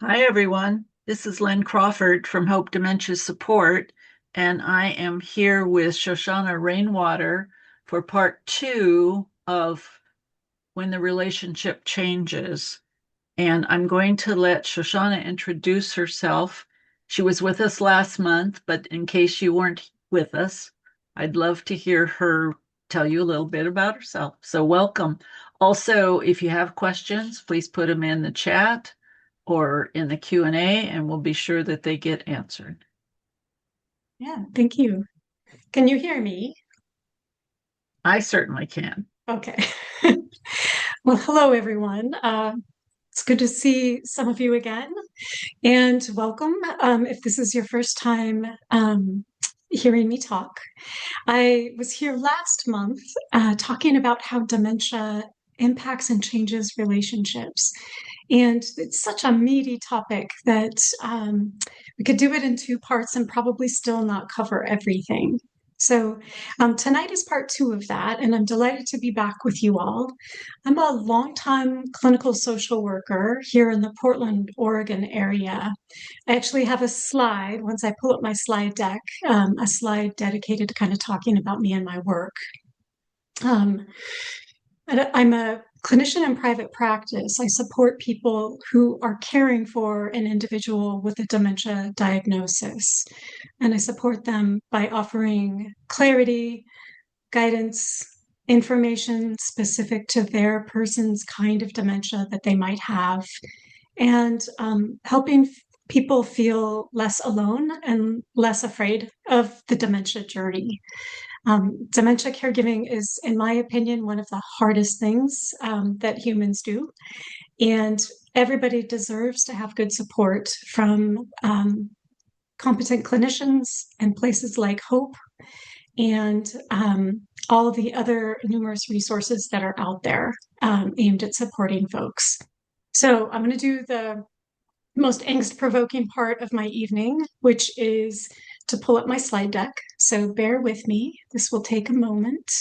Hi, everyone. This is Lynn Crawford from Hope Dementia Support, and I am here with Shoshawna Rainwater for part two of When the Relationship Changes. And I'm going to let Shoshana introduce herself. She was with us last month, but in case you weren't with us, I'd love to hear her tell you a little bit about herself. So, welcome. Also, if you have questions, please put them in the chat or in the Q&A, and we'll be sure that they get answered. Yeah, thank you. Can you hear me? I certainly can. Okay. Well, hello, everyone. It's good to see some of you again, and welcome. If this is your first time hearing me talk, I was here last month talking about how dementia impacts and changes relationships. And it's such a meaty topic that we could do it in two parts and probably still not cover everything. So, tonight is part two of that, and I'm delighted to be back with you all. I'm a longtime clinical social worker here in the Portland, Oregon area. I actually have a slide, once I pull up my slide deck, a slide dedicated to kind of talking about me and my work. Um, I'm a clinician in private practice. I support people who are caring for an individual with a dementia diagnosis. And I support them by offering clarity, guidance, information specific to their person's kind of dementia that they might have, and helping people feel less alone and less afraid of the dementia journey. Dementia caregiving is, in my opinion, one of the hardest things that humans do. And everybody deserves to have good support from competent clinicians and places like Hope and all the other numerous resources that are out there aimed at supporting folks. So I'm going to do the most angst-provoking part of my evening, which is to pull up my slide deck. So bear with me. This will take a moment.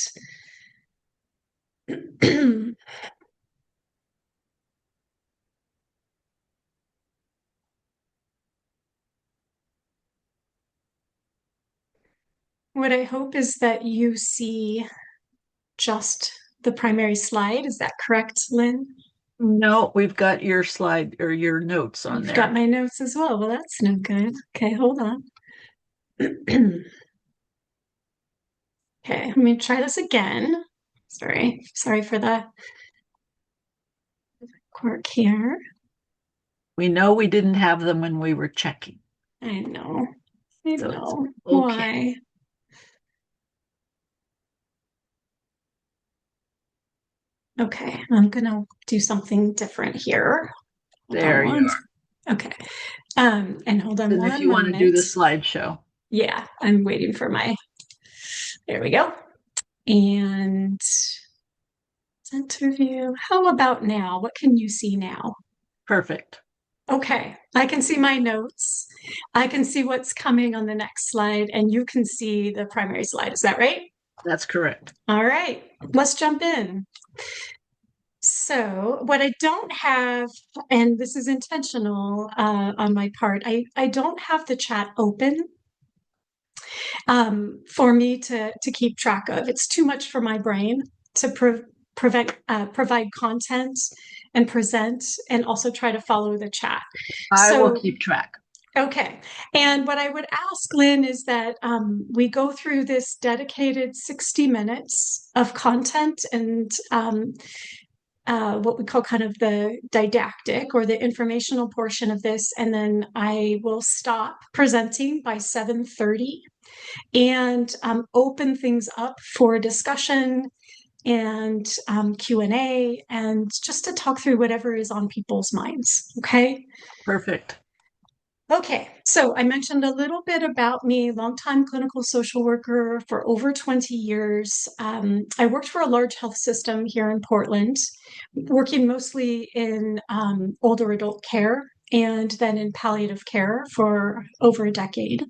What I hope is that you see just the primary slide. Is that correct, Lynn? No, we've got your slide or your notes on You've got there. my notes as well. Well, that's no good. Okay, hold on. Okay, let me try this again. Sorry for the quirk here. We know we didn't have them when we were checking, I know. I so it's know. okay. Why? Okay, I'm gonna do something different here. Hold on There you one. are. Okay. And hold on As if one you want to do moment. the slideshow. Yeah, I'm waiting for my. There we go. And interview. How about now? What can you see now? Perfect. Okay, I can see my notes. I can see what's coming on the next slide, and you can see the primary slide. Is that right? That's correct. All right, let's jump in. So, what I don't have, and this is intentional on my part, I don't have the chat open for me to keep track of. It's too much for my brain to provide content and present, and also try to follow the chat. I will So, keep track. okay. And what I would ask, Lynn, is that we go through this dedicated 60 minutes of content and what we call kind of the didactic or the informational portion of this. And then I will stop presenting by 7:30 and open things up for discussion and Q&A and just to talk through whatever is on people's minds. Okay. Perfect. Okay, so I mentioned a little bit about me, longtime clinical social worker for over 20 years. I worked for a large health system here in Portland, working mostly in older adult care and then in palliative care for over a decade.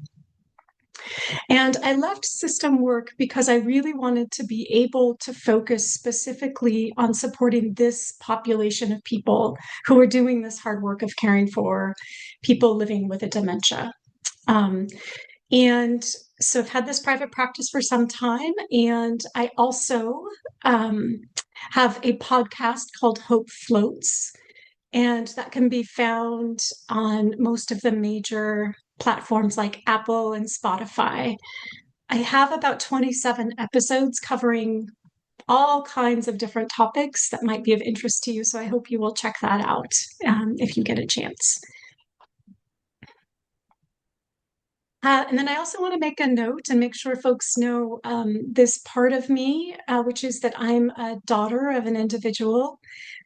And I left system work because I really wanted to be able to focus specifically on supporting this population of people who are doing this hard work of caring for people living with a dementia. Um, and so I've had this private practice for some time, and I also um, have a podcast called Hope Floats, and that can be found on most of the major platforms like Apple and Spotify. I have about 27 episodes covering all kinds of different topics that might be of interest to you. So I hope you will check that out if you get a chance. And then I also want to make a note and make sure folks know this part of me, which is that I'm a daughter of an individual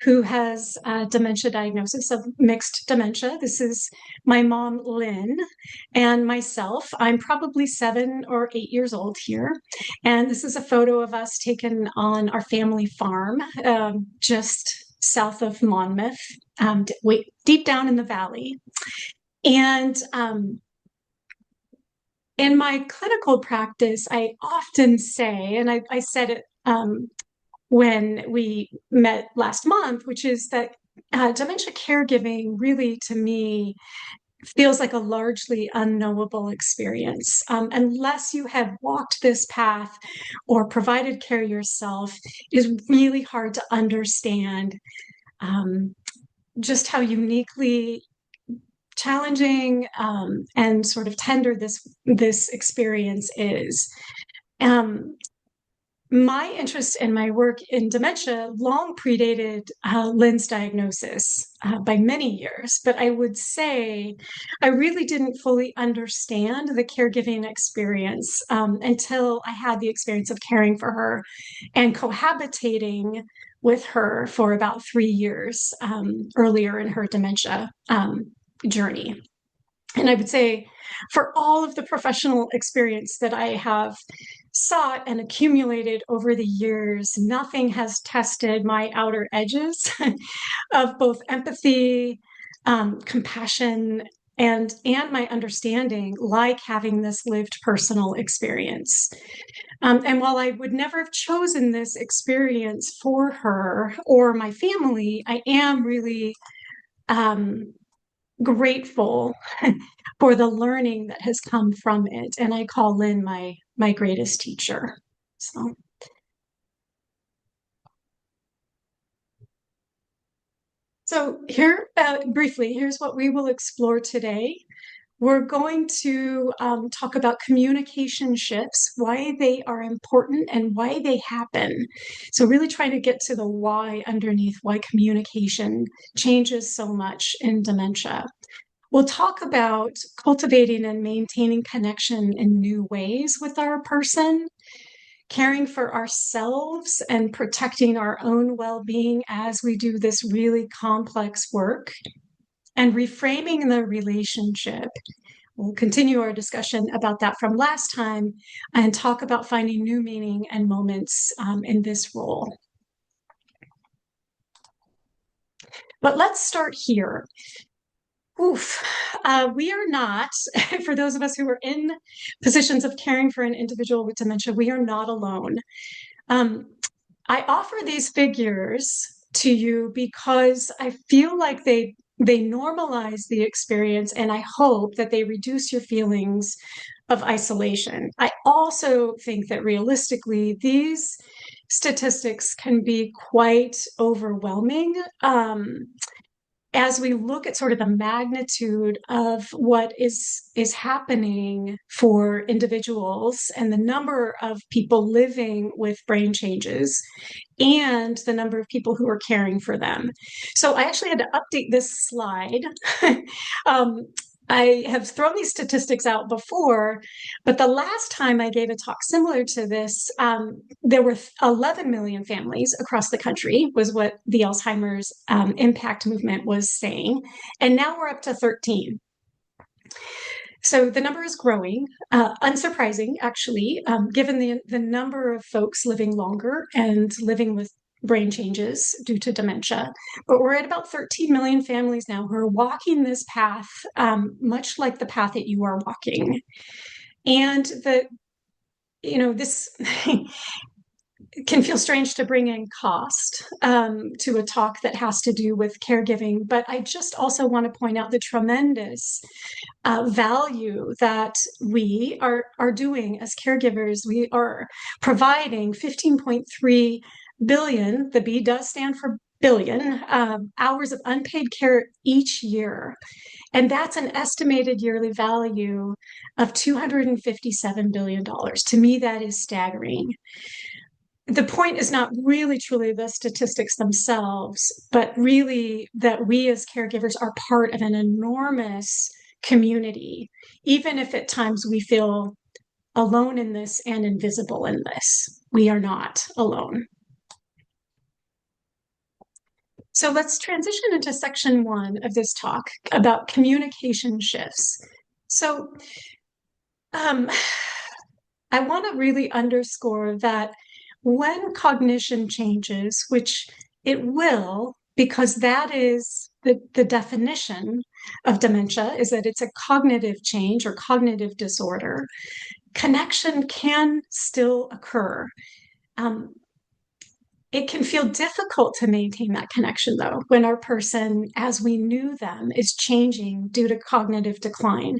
who has a dementia diagnosis of mixed dementia. This is my mom, Lynn, and myself. I'm probably 7 or 8 years old here. And this is a photo of us taken on our family farm just south of Monmouth, deep down in the valley. And in my clinical practice, I often say, and I said it when we met last month, which is that dementia caregiving really, to me, feels like a largely unknowable experience. Unless you have walked this path or provided care yourself, it is really hard to understand just how uniquely challenging and sort of tender this experience is. My interest in my work in dementia long predated Lynn's diagnosis by many years, but I would say I really didn't fully understand the caregiving experience until I had the experience of caring for her and cohabitating with her for about 3 years earlier in her dementia journey. And I would say for all of the professional experience that I have sought and accumulated over the years, nothing has tested my outer edges of both empathy, compassion, and my understanding, like having this lived personal experience. And while I would never have chosen this experience for her or my family, I am really grateful for the learning that has come from it. And I call Lynn my greatest teacher. So here, briefly, here's what we will explore today. We're going to talk about communication shifts, why they are important and why they happen. So really trying to get to the why underneath why communication changes so much in dementia. We'll talk about cultivating and maintaining connection in new ways with our person, caring for ourselves and protecting our own well-being as we do this really complex work, and reframing the relationship. We'll continue our discussion about that from last time and talk about finding new meaning and moments in this role. But let's start here. We are not, for those of us who are in positions of caring for an individual with dementia, we are not alone. I offer these figures to you because I feel like they normalize the experience, and I hope that they reduce your feelings of isolation. I also think that realistically, these statistics can be quite overwhelming. As we look at sort of the magnitude of what is happening for individuals and the number of people living with brain changes and the number of people who are caring for them. So I actually had to update this slide. I have thrown these statistics out before, but the last time I gave a talk similar to this, there were 11 million families across the country, was what the Alzheimer's impact movement was saying. And now we're up to 13. So the number is growing, unsurprising, actually, given the number of folks living longer and living with brain changes due to dementia. But we're at about 13 million families now who are walking this path, much like the path that you are walking. And this can feel strange to bring in cost to a talk that has to do with caregiving, but I just also want to point out the tremendous value that we are doing as caregivers. We are providing 15.3 billion, the B does stand for billion, hours of unpaid care each year. And that's an estimated yearly value of $257 billion. To me, that is staggering. The point is not really truly the statistics themselves, but really that we as caregivers are part of an enormous community, even if at times we feel alone in this and invisible in this. We are not alone. So let's transition into section 1 of this talk about communication shifts. So I want to really underscore that when cognition changes, which it will, because that is the definition of dementia, is that it's a cognitive change or cognitive disorder, connection can still occur. It can feel difficult to maintain that connection, though, when our person, as we knew them, is changing due to cognitive decline.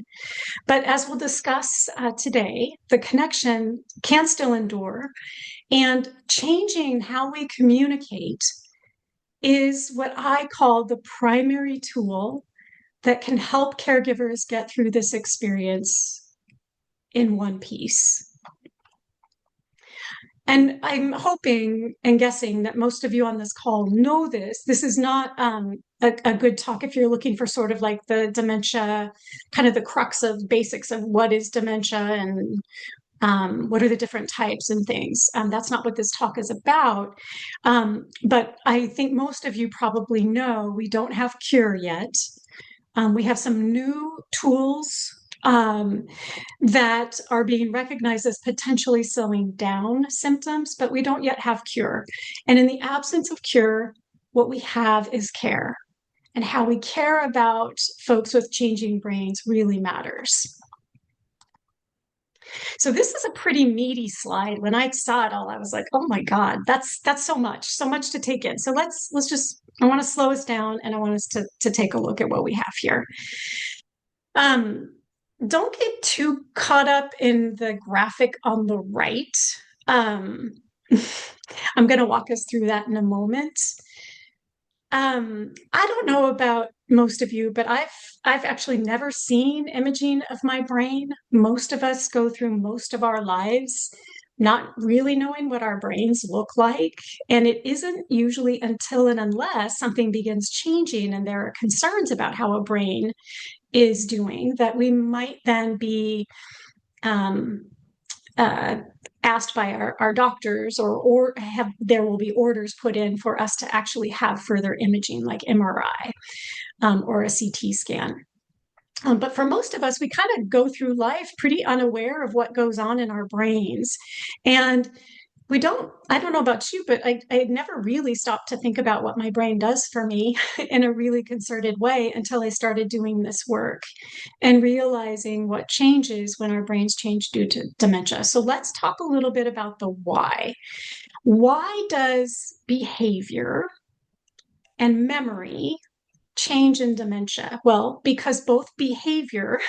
But as we'll discuss today, the connection can still endure, and changing how we communicate is what I call the primary tool that can help caregivers get through this experience in one piece. And I'm hoping and guessing that most of you on this call know this. This is not a good talk if you're looking for sort of like the dementia, kind of the crux of basics of what is dementia and what are the different types and things. That's not what this talk is about. But I think most of you probably know we don't have cure yet. We have some new tools that are being recognized as potentially slowing down symptoms, but we don't yet have cure. And in the absence of cure, what we have is care. And how we care about folks with changing brains really matters. So this is a pretty meaty slide. When I saw it all, I was like, oh my God, that's so much to take in. So let's just, I want to slow us down and I want us to take a look at what we have here. Don't get too caught up in the graphic on the right. I'm going to walk us through that in a moment. I don't know about most of you, but I've actually never seen imaging of my brain. Most of us go through most of our lives not really knowing what our brains look like. And it isn't usually until and unless something begins changing and there are concerns about how a brain is doing that we might then be asked by our doctors or there will be orders put in for us to actually have further imaging like MRI or a CT scan. But for most of us, we kind of go through life pretty unaware of what goes on in our brains. And I don't know about you, but I had never really stopped to think about what my brain does for me in a really concerted way until I started doing this work and realizing what changes when our brains change due to dementia. So let's talk a little bit about the why. Why does behavior and memory change in dementia? Well, because both behavior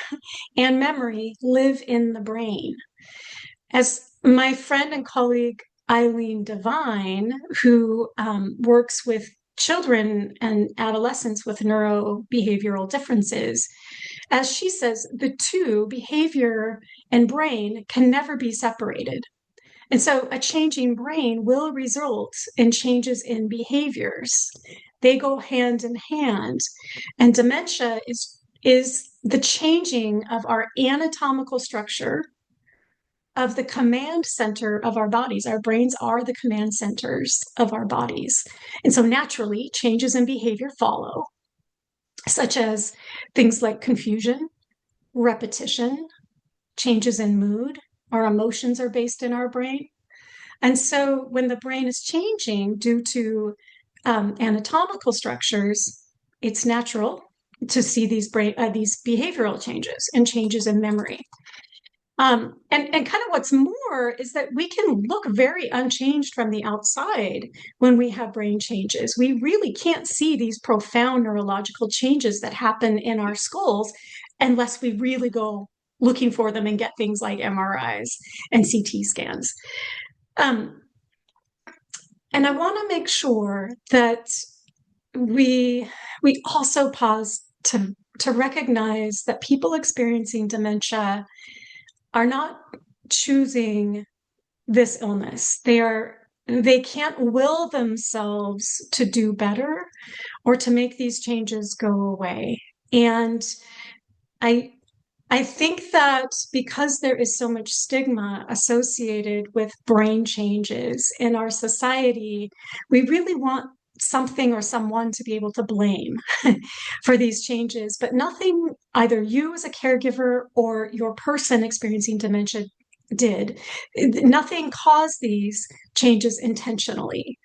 and memory live in the brain. As my friend and colleague Eileen Devine, who works with children and adolescents with neurobehavioral differences, as she says, the two, behavior and brain, can never be separated. And so a changing brain will result in changes in behaviors. They go hand in hand. And dementia is the changing of our anatomical structure of the command center of our bodies. Our brains are the command centers of our bodies. And so naturally, changes in behavior follow, such as things like confusion, repetition, changes in mood. Our emotions are based in our brain. And so when the brain is changing due to anatomical structures, it's natural to see these behavioral changes and changes in memory. And kind of what's more is that we can look very unchanged from the outside when we have brain changes. We really can't see these profound neurological changes that happen in our skulls unless we really go looking for them and get things like MRIs and CT scans. Um, and I want to make sure that we also pause to recognize that people experiencing dementia are not choosing this illness. They can't will themselves to do better or to make these changes go away. And I I think that because there is so much stigma associated with brain changes in our society, we really want something or someone to be able to blame for these changes, but nothing either you as a caregiver or your person experiencing dementia did. Nothing caused these changes intentionally.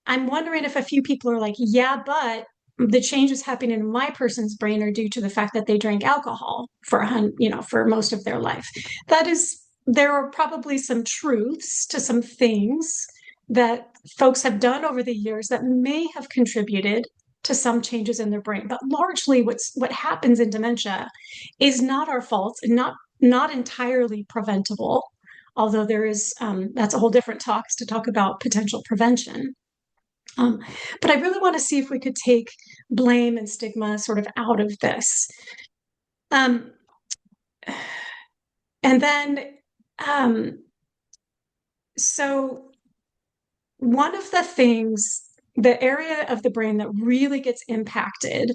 I'm wondering if a few people are like, yeah, but the changes happening in my person's brain are due to the fact that they drank alcohol for most of their life. There are probably some truths to some things that folks have done over the years that may have contributed to some changes in their brain. But largely what happens in dementia is not our fault and not entirely preventable, although that's a whole different talk to talk about potential prevention. Um, but I really want to see if we could take blame and stigma sort of out of this. Um, and then, um, so one of the area of the brain that really gets impacted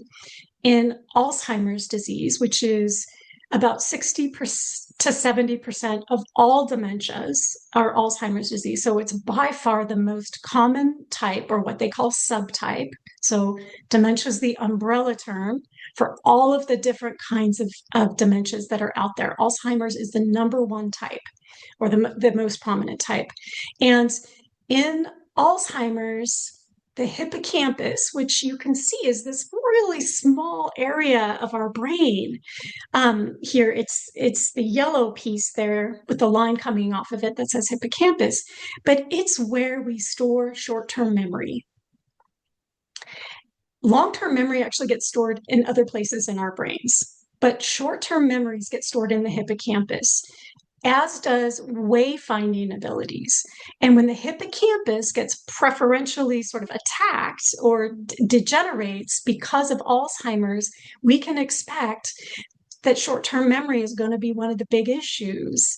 in Alzheimer's disease, which is about 60% to 70% of all dementias are Alzheimer's disease. So it's by far the most common type, or what they call subtype. So dementia is the umbrella term for all of the different kinds of dementias that are out there. Alzheimer's is the number one type, or the most prominent type. And in Alzheimer's, the hippocampus, which you can see is this really small area of our brain. Here, it's the yellow piece there with the line coming off of it that says hippocampus, but it's where we store short-term memory. Long-term memory actually gets stored in other places in our brains, but short-term memories get stored in the hippocampus, as does wayfinding abilities. And when the hippocampus gets preferentially sort of attacked or degenerates because of Alzheimer's, we can expect that short-term memory is going to be one of the big issues.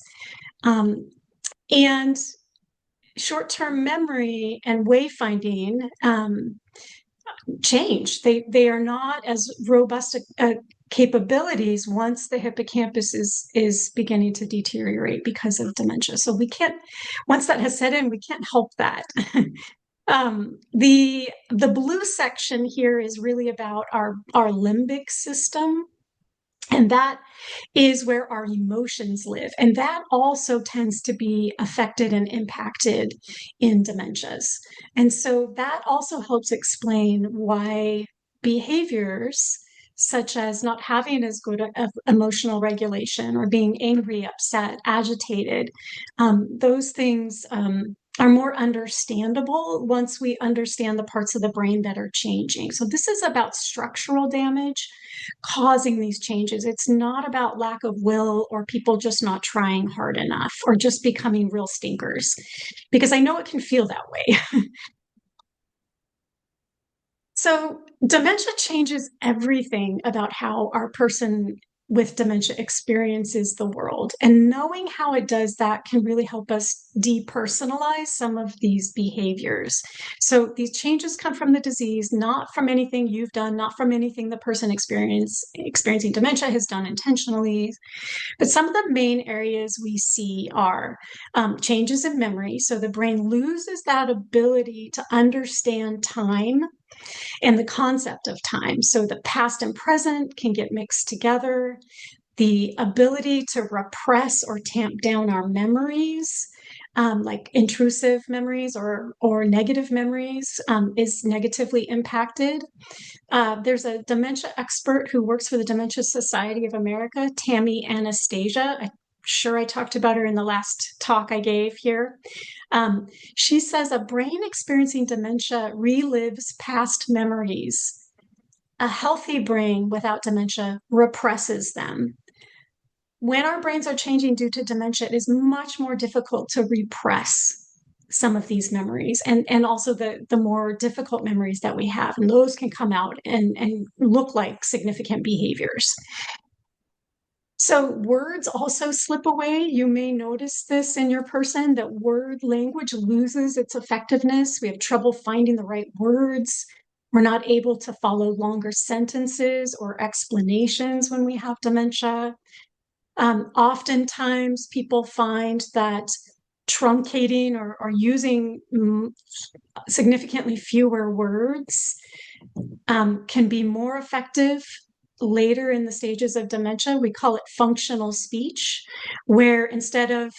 And short-term memory and wayfinding change. They are not as robust capabilities once the hippocampus is beginning to deteriorate because of dementia. So we can't, once that has set in, we can't help that. The blue section here is really about our limbic system. And that is where our emotions live. And that also tends to be affected and impacted in dementias. And so that also helps explain why behaviors such as not having as good of emotional regulation or being angry, upset, agitated, those things are more understandable once we understand the parts of the brain that are changing. So this is about structural damage causing these changes. It's not about lack of will or people just not trying hard enough or just becoming real stinkers, because I know it can feel that way. So dementia changes everything about how our person with dementia experiences the world. And knowing how it does that can really help us depersonalize some of these behaviors. So these changes come from the disease, not from anything you've done, not from anything the person experiencing dementia has done intentionally. But some of the main areas we see are changes in memory. So the brain loses that ability to understand time and the concept of time. So the past and present can get mixed together. The ability to repress or tamp down our memories, like intrusive memories or negative memories, is negatively impacted. There's a dementia expert who works for the Dementia Society of America, Tammy Anastasia. sure I talked about her in the last talk I gave here. She says a brain experiencing dementia relives past memories. A healthy brain without dementia represses them. When our brains are changing due to dementia, it is much more difficult to repress some of these memories and also the more difficult memories that we have. And those can come out and look like significant behaviors. So words also slip away. You may notice this in your person that word language loses its effectiveness. We have trouble finding the right words. We're not able to follow longer sentences or explanations when we have dementia. Oftentimes, people find that truncating or using significantly fewer words can be more effective later in the stages of dementia. We call it functional speech, where instead of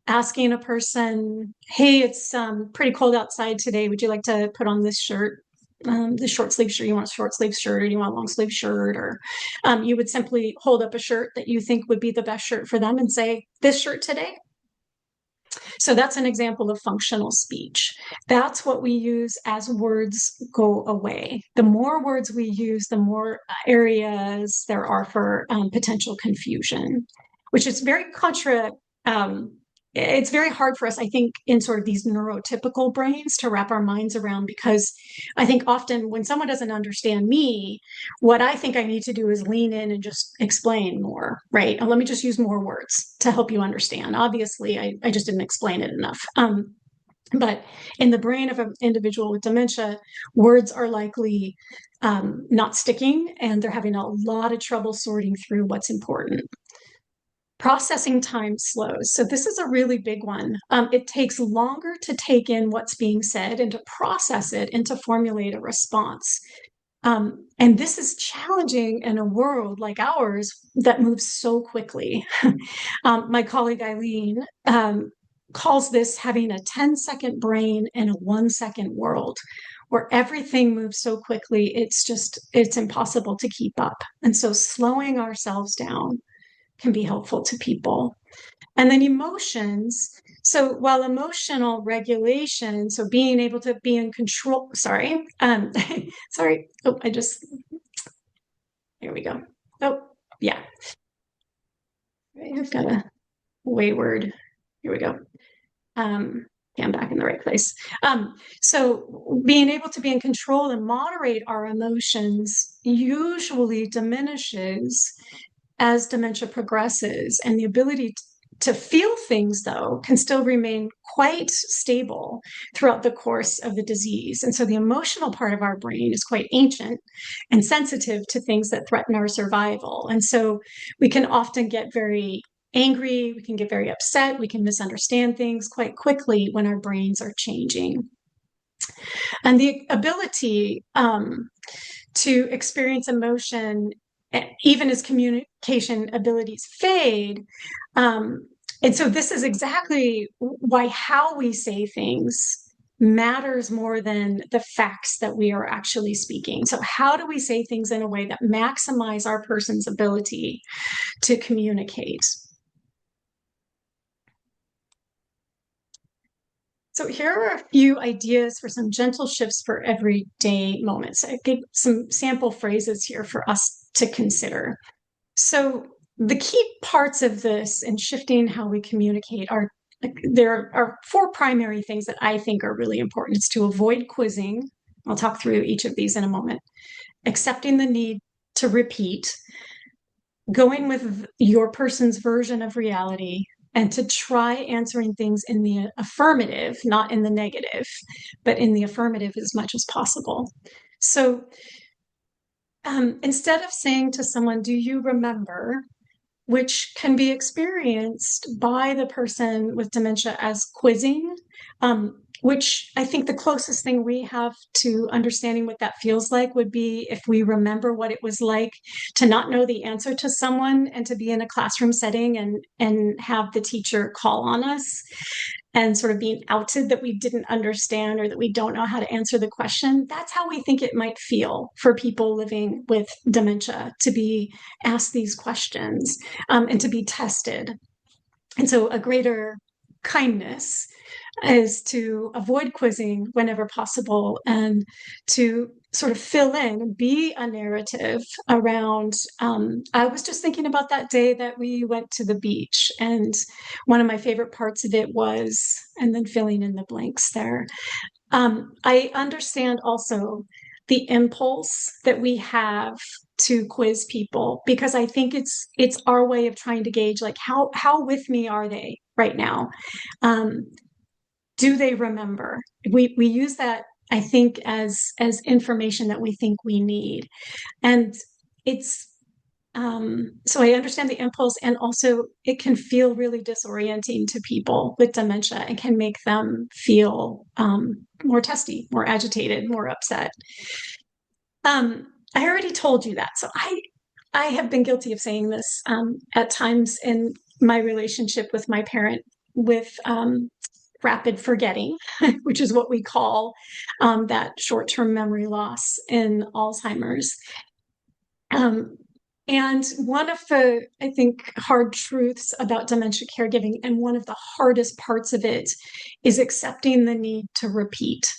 asking a person, hey, it's pretty cold outside today, would you like to put on this shirt? The short sleeve shirt, you want a short sleeve shirt or you want a long sleeve shirt, or you would simply hold up a shirt that you think would be the best shirt for them and say, this shirt today. So that's an example of functional speech. That's what we use as words go away. The more words we use, the more areas there are for potential confusion, which is very it's very hard for us, I think, in sort of these neurotypical brains to wrap our minds around, because I think often when someone doesn't understand me, what I think I need to do is lean in and just explain more, right? And let me just use more words to help you understand. Obviously, I just didn't explain it enough. But in the brain of an individual with dementia, words are likely not sticking, and they're having a lot of trouble sorting through what's important. Processing time slows. So this is a really big one. It takes longer to take in what's being said and to process it and to formulate a response. And this is challenging in a world like ours that moves so quickly. My colleague Eileen calls this having a 10-second brain in a 1-second world, where everything moves so quickly, it's impossible to keep up. And so slowing ourselves down can be helpful to people. And then emotions. So while emotional regulation, so being able to be in control, sorry. Oh, here we go. Oh, yeah. I've got a wayward, here we go. Yeah, I'm back in the right place. So being able to be in control and moderate our emotions usually diminishes as dementia progresses, and the ability to feel things, though, can still remain quite stable throughout the course of the disease. And so the emotional part of our brain is quite ancient and sensitive to things that threaten our survival. And so we can often get very angry, we can get very upset, we can misunderstand things quite quickly when our brains are changing. And the ability to experience emotion even as communication abilities fade. And so this is exactly why how we say things matters more than the facts that we are actually speaking. So how do we say things in a way that maximize our person's ability to communicate? So here are a few ideas for some gentle shifts for everyday moments. I gave some sample phrases here for us to consider. So the key parts of this and shifting how we communicate are, there are 4 primary things that I think are really important. It's to avoid quizzing. I'll talk through each of these in a moment. Accepting the need to repeat, going with your person's version of reality, and to try answering things in the affirmative, not in the negative, but in the affirmative as much as possible. So instead of saying to someone, do you remember, which can be experienced by the person with dementia as quizzing, which I think the closest thing we have to understanding what that feels like would be if we remember what it was like to not know the answer to someone and to be in a classroom setting and have the teacher call on us and sort of being outed that we didn't understand or that we don't know how to answer the question. That's how we think it might feel for people living with dementia to be asked these questions and to be tested. And so a greater kindness is to avoid quizzing whenever possible and to sort of fill in, be a narrative around. I was just thinking about that day that we went to the beach, and one of my favorite parts of it was, and then filling in the blanks there. I understand also the impulse that we have to quiz people because I think it's our way of trying to gauge like how with me are they right now? Um, do they remember? We use that I think as information that we think we need, and it's so I understand the impulse, and also it can feel really disorienting to people with dementia and can make them feel more testy, more agitated, more upset. I already told you that, so I have been guilty of saying this at times in my relationship with my parent with rapid forgetting, which is what we call that short-term memory loss in Alzheimer's. Um, and one of the, I think, hard truths about dementia caregiving, and one of the hardest parts of it, is accepting the need to repeat.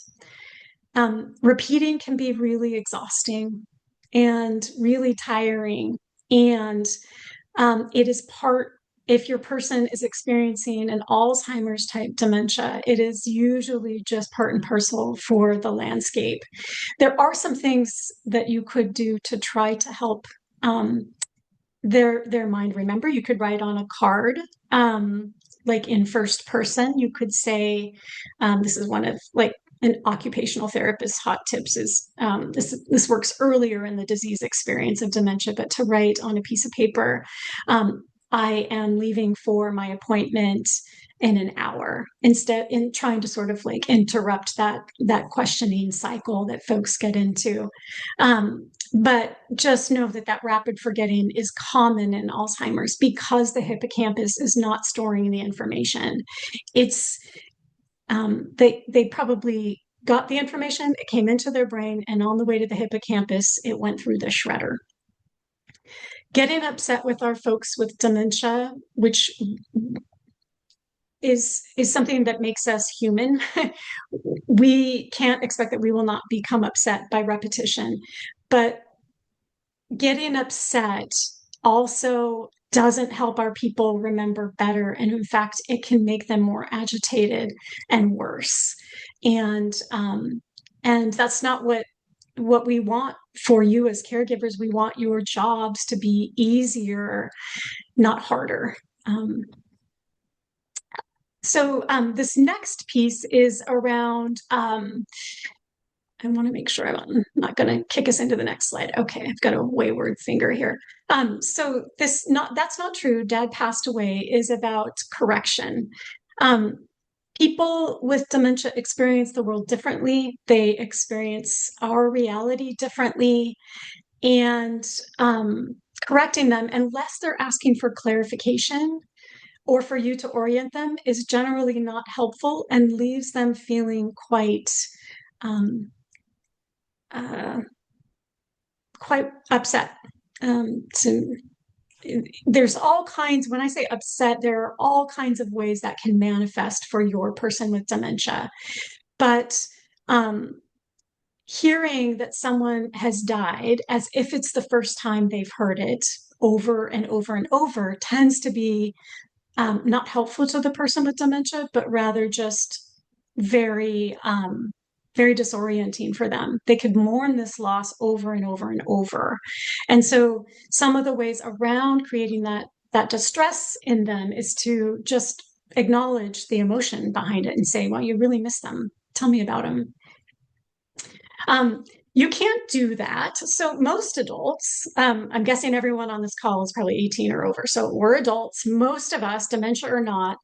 Repeating can be really exhausting and really tiring. And it is part, if your person is experiencing an Alzheimer's type dementia, it is usually just part and parcel for the landscape. There are some things that you could do to try to help their mind remember. You could write on a card, like in first person. You could say, this is one of like an occupational therapist's hot tips is this works earlier in the disease experience of dementia, but to write on a piece of paper, I am leaving for my appointment in an hour, instead in trying to sort of like interrupt that questioning cycle that folks get into. But just know that that rapid forgetting is common in Alzheimer's because the hippocampus is not storing the information. It's they probably got the information, it came into their brain, and on the way to the hippocampus, it went through the shredder. Getting upset with our folks with dementia, which is something that makes us human. We can't expect that we will not become upset by repetition, but getting upset also doesn't help our people remember better, and in fact it can make them more agitated and worse, and that's not what we want for you as caregivers. We want your jobs to be easier, not harder. So this next piece is around, I want to make sure I'm not going to kick us into the next slide. Okay, I've got a wayward finger here. So that's not true. Dad passed away is about correction. People with dementia experience the world differently. They experience our reality differently, and correcting them, unless they're asking for clarification or for you to orient them, is generally not helpful and leaves them feeling um, quite upset. So there's all kinds, when I say upset, there are all kinds of ways that can manifest for your person with dementia. But hearing that someone has died as if it's the first time they've heard it over and over and over tends to be not helpful to the person with dementia, but rather just very, very disorienting for them. They could mourn this loss over and over and over. And so some of the ways around creating that distress in them is to just acknowledge the emotion behind it and say, well, you really miss them. Tell me about them. You can't do that. So most adults, I'm guessing everyone on this call is probably 18 or over. So we're adults. Most of us, dementia or not,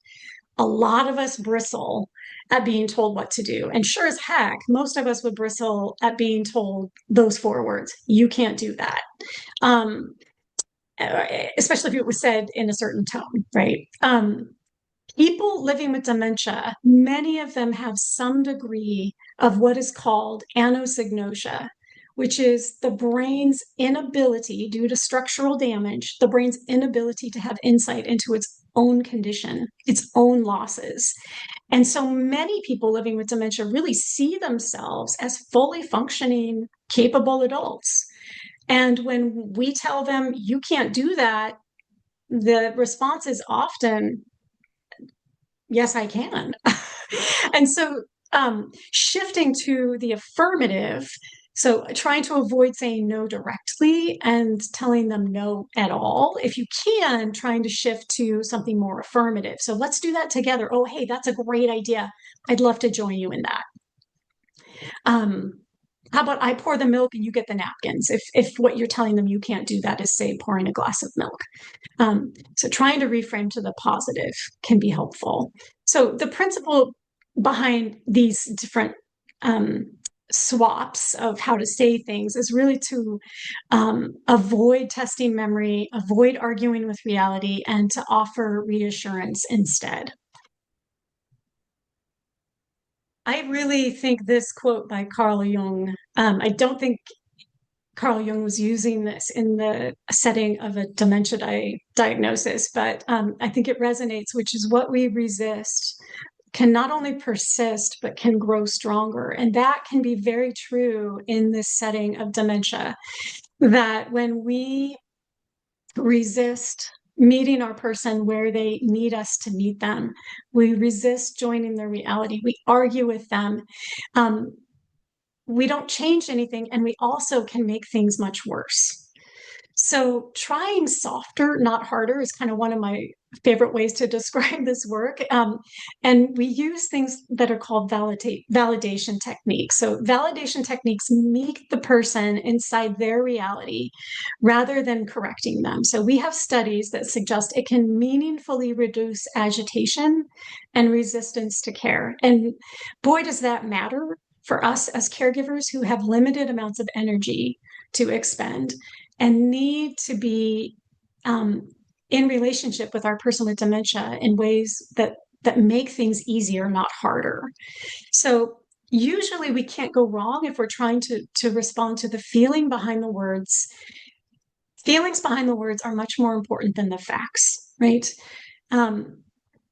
a lot of us bristle at being told what to do. And sure as heck, most of us would bristle at being told those four words. You can't do that. Especially if it was said in a certain tone, right? People living with dementia, many of them have some degree of what is called anosognosia, which is the brain's inability, due to structural damage, the brain's inability to have insight into its own condition, its own losses. And so many people living with dementia really see themselves as fully functioning, capable adults. And when we tell them, you can't do that, the response is often, yes, I can. And so shifting to the affirmative, so trying to avoid saying no directly and telling them no at all. If you can, trying to shift to something more affirmative. So let's do that together. Oh, hey, that's a great idea. I'd love to join you in that. How about I pour the milk and you get the napkins? If what you're telling them you can't do that is, say, pouring a glass of milk. So trying to reframe to the positive can be helpful. So the principle behind these different swaps of how to say things is really to avoid testing memory, avoid arguing with reality, and to offer reassurance instead. I really think this quote by Carl Jung, I don't think Carl Jung was using this in the setting of a dementia diagnosis, but I think it resonates, which is what we resist can not only persist, but can grow stronger. And that can be very true in this setting of dementia, that when we resist meeting our person where they need us to meet them, we resist joining their reality, we argue with them, we don't change anything, and we also can make things much worse. So trying softer, not harder, is kind of one of my favorite ways to describe this work. And we use things that are called validation techniques. So validation techniques meet the person inside their reality rather than correcting them. So we have studies that suggest it can meaningfully reduce agitation and resistance to care. And boy, does that matter for us as caregivers who have limited amounts of energy to expend and need to be in relationship with our person with dementia in ways that make things easier, not harder. So usually we can't go wrong if we're trying to respond to the feeling behind the words. Feelings behind the words are much more important than the facts, right? And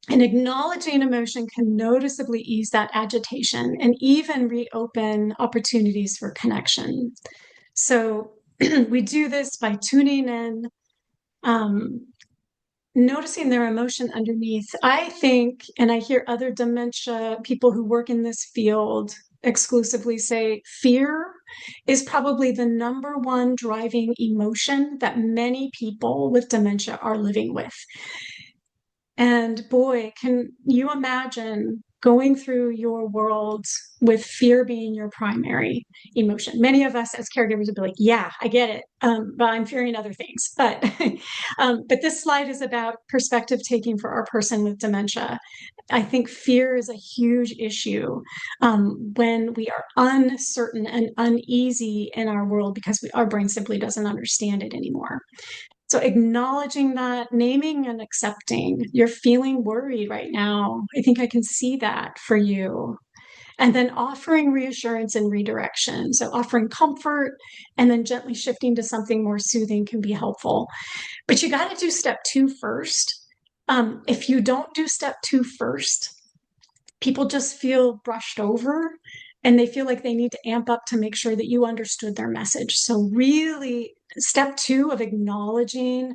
acknowledging emotion can noticeably ease that agitation and even reopen opportunities for connection. So we do this by tuning in, noticing their emotion underneath. I think, and I hear other dementia people who work in this field exclusively say, fear is probably the number one driving emotion that many people with dementia are living with. And boy, can you imagine going through your world with fear being your primary emotion? Many of us as caregivers would be like, yeah, I get it, but I'm fearing other things. But this slide is about perspective taking for our person with dementia. I think fear is a huge issue when we are uncertain and uneasy in our world because our brain simply doesn't understand it anymore. So acknowledging that, naming and accepting, you're feeling worried right now. I think I can see that for you. And then offering reassurance and redirection. So offering comfort and then gently shifting to something more soothing can be helpful. But you got to do step 2 first. If you don't do step 2 first, people just feel brushed over and they feel like they need to amp up to make sure that you understood their message. So really, step 2 of acknowledging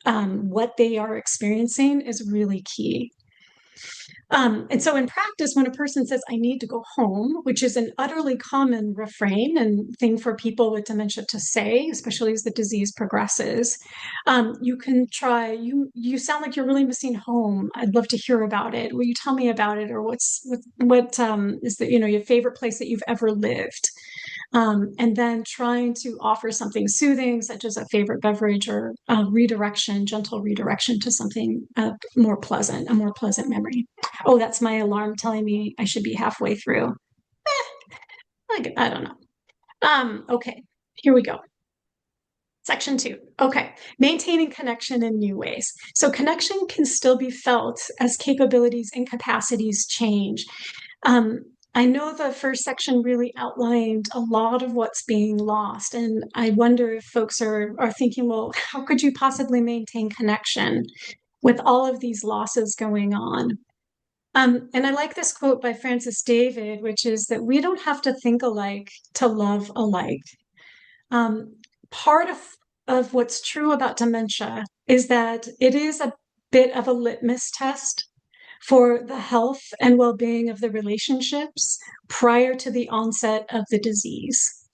what they are experiencing is really key. And so in practice, when a person says, I need to go home, which is an utterly common refrain and thing for people with dementia to say, especially as the disease progresses, you can try, you sound like you're really missing home. I'd love to hear about it. Will you tell me about it? Or what is the, your favorite place that you've ever lived? And then trying to offer something soothing, such as a favorite beverage or gentle redirection to something more pleasant, a more pleasant memory. Oh, that's my alarm telling me I should be halfway through. I don't know. Okay, here we go. Section 2. Okay, maintaining connection in new ways. So connection can still be felt as capabilities and capacities change. I know the first section really outlined a lot of what's being lost, and I wonder if folks are thinking, well, how could you possibly maintain connection with all of these losses going on. And I like this quote by Francis David, which is that we don't have to think alike to love alike. Um, Part of what's true about dementia is that it is a bit of a litmus test for the health and well-being of the relationships prior to the onset of the disease.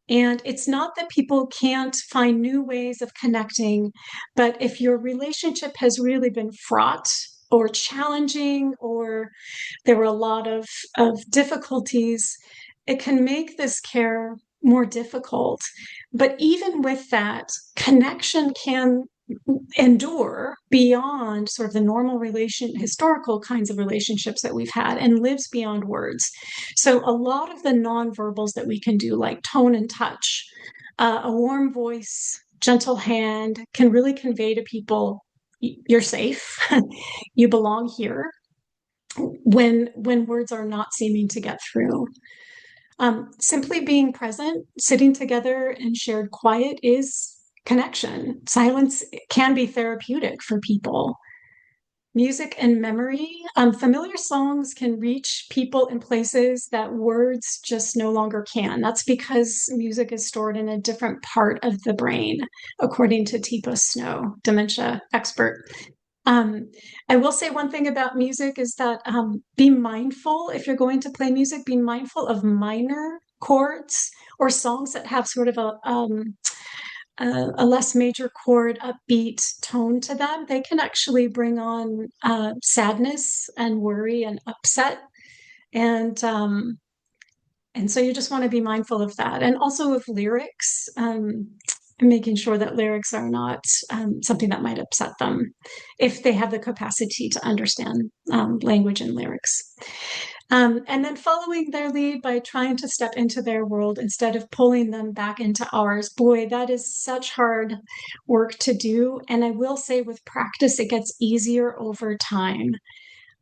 And it's not that people can't find new ways of connecting, but if your relationship has really been fraught or challenging, or there were a lot of difficulties, it can make this care more difficult. But even with that, connection can endure beyond sort of the normal historical kinds of relationships that we've had and lives beyond words. So a lot of the nonverbals that we can do, like tone and touch, a warm voice, gentle hand, can really convey to people, you're safe, you belong here, when words are not seeming to get through. Simply being present, sitting together in shared quiet is connection. Silence can be therapeutic for people. Music and memory. Familiar songs can reach people in places that words just no longer can. That's because music is stored in a different part of the brain, according to Teepa Snow, dementia expert. I will say one thing about music is that be mindful, if you're going to play music, be mindful of minor chords or songs that have sort of a less major chord, upbeat tone to them. They can actually bring on sadness and worry and upset. And so you just want to be mindful of that. And also of lyrics, making sure that lyrics are not something that might upset them if they have the capacity to understand language and lyrics. And then following their lead by trying to step into their world instead of pulling them back into ours. Boy, that is such hard work to do. And I will say with practice, it gets easier over time.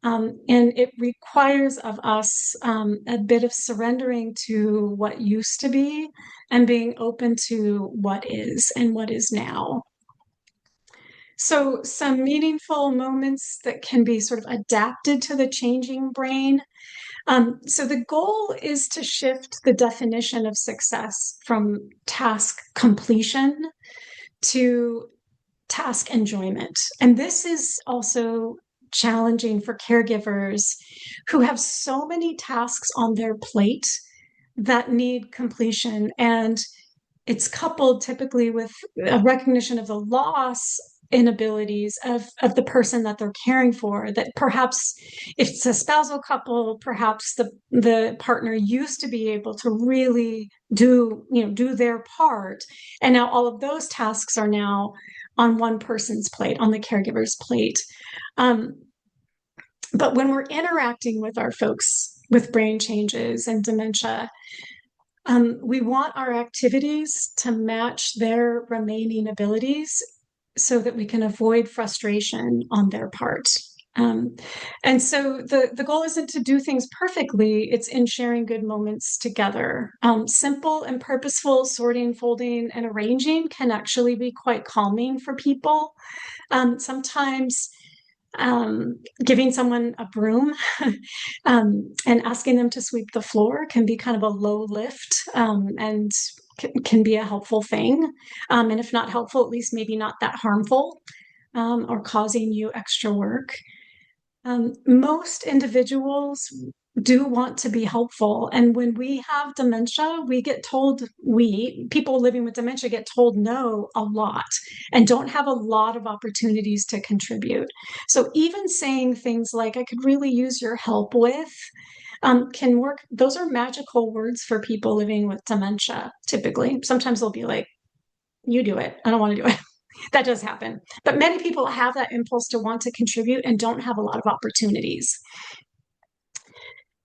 And it requires of us a bit of surrendering to what used to be and being open to what is and what is now. So, some meaningful moments that can be sort of adapted to the changing brain. So, the goal is to shift the definition of success from task completion to task enjoyment. And this is also challenging for caregivers who have so many tasks on their plate that need completion. And it's coupled typically with a recognition of the loss inabilities of the person that they're caring for, that perhaps if it's a spousal couple, perhaps the partner used to be able to really do their part, and now all of those tasks are now on one person's plate, on the caregiver's plate. But when we're interacting with our folks with brain changes and dementia, we want our activities to match their remaining abilities so that we can avoid frustration on their part. And so the goal isn't to do things perfectly, it's in sharing good moments together. Simple and purposeful sorting, folding, and arranging can actually be quite calming for people. Sometimes giving someone a broom and asking them to sweep the floor can be kind of a low lift and can be a helpful thing. And if not helpful, at least maybe not that harmful or causing you extra work. Most individuals do want to be helpful. And when we have dementia, people living with dementia get told no a lot and don't have a lot of opportunities to contribute. So even saying things like, I could really use your help with, can work. Those are magical words for people living with dementia, typically. Sometimes they'll be like, you do it. I don't want to do it. That does happen. But many people have that impulse to want to contribute and don't have a lot of opportunities.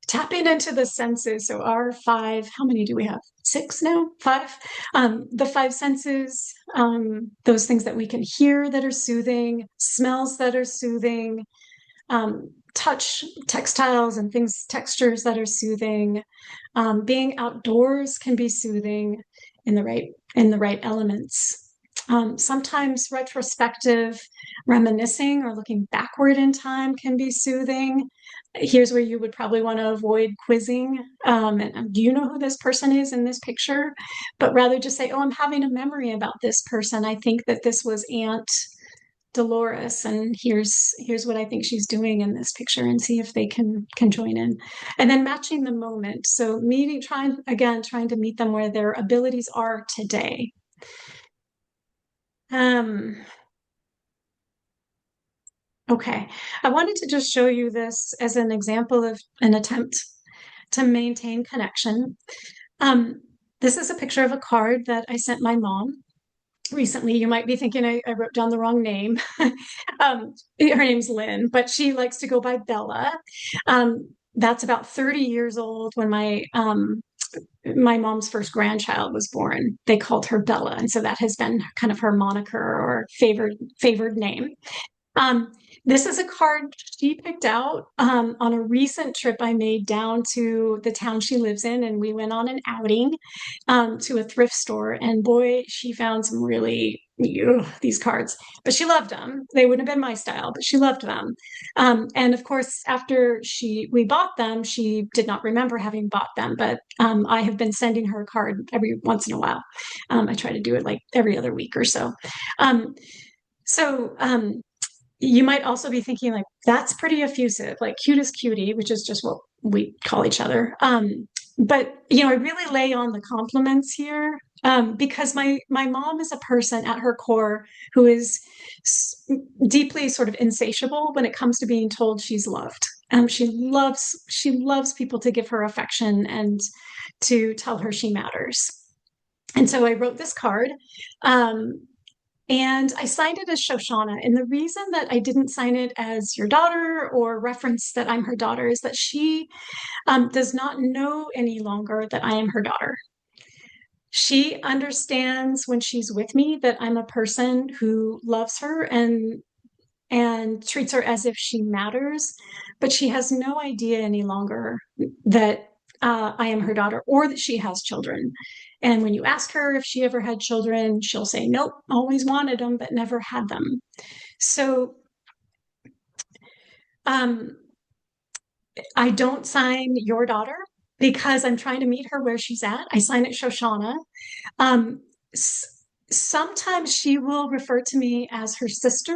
Tapping into the senses. So our five, how many do we have? Six now? Five? The five senses, those things that we can hear that are soothing, smells that are soothing, touch, textiles and things, textures that are soothing. Being outdoors can be soothing in the right elements. Sometimes retrospective reminiscing or looking backward in time can be soothing. Here's where you would probably want to avoid quizzing. And do you know who this person is in this picture? But rather just say, oh, I'm having a memory about this person. I think that this was Aunt Dolores, and here's what I think she's doing in this picture, and see if they can join in. And then matching the moment. So trying to meet them where their abilities are today. Um, okay, I wanted to just show you this as an example of an attempt to maintain connection. Um, this is a picture of a card that I sent my mom recently. You might be thinking I wrote down the wrong name. Her name's Lynn, but she likes to go by Bella. That's about 30 years old when my mom's first grandchild was born. They called her Bella, and so that has been kind of her moniker or favored name. Um, this is a card she picked out on a recent trip I made down to the town she lives in, and we went on an outing to a thrift store. And boy, she found some really these cards, but she loved them. They wouldn't have been my style, but she loved them. And of course, after we bought them, she did not remember having bought them. But I have been sending her a card every once in a while. I try to do it like every other week or so. Um, so you might also be thinking like, that's pretty effusive, like cute as cutie, which is just what we call each other. But I really lay on the compliments here because my mom is a person at her core who is deeply sort of insatiable when it comes to being told she's loved. She loves people to give her affection and to tell her she matters. And so I wrote this card. And I signed it as Shoshawna. And the reason that I didn't sign it as your daughter or reference that I'm her daughter is that she does not know any longer that I am her daughter. She understands when she's with me that I'm a person who loves her and treats her as if she matters, but she has no idea any longer that I am her daughter or that she has children. And when you ask her if she ever had children, she'll say, nope, always wanted them, but never had them. So um, I don't sign your daughter because I'm trying to meet her where she's at. I sign it Shoshana. Um, Sometimes she will refer to me as her sister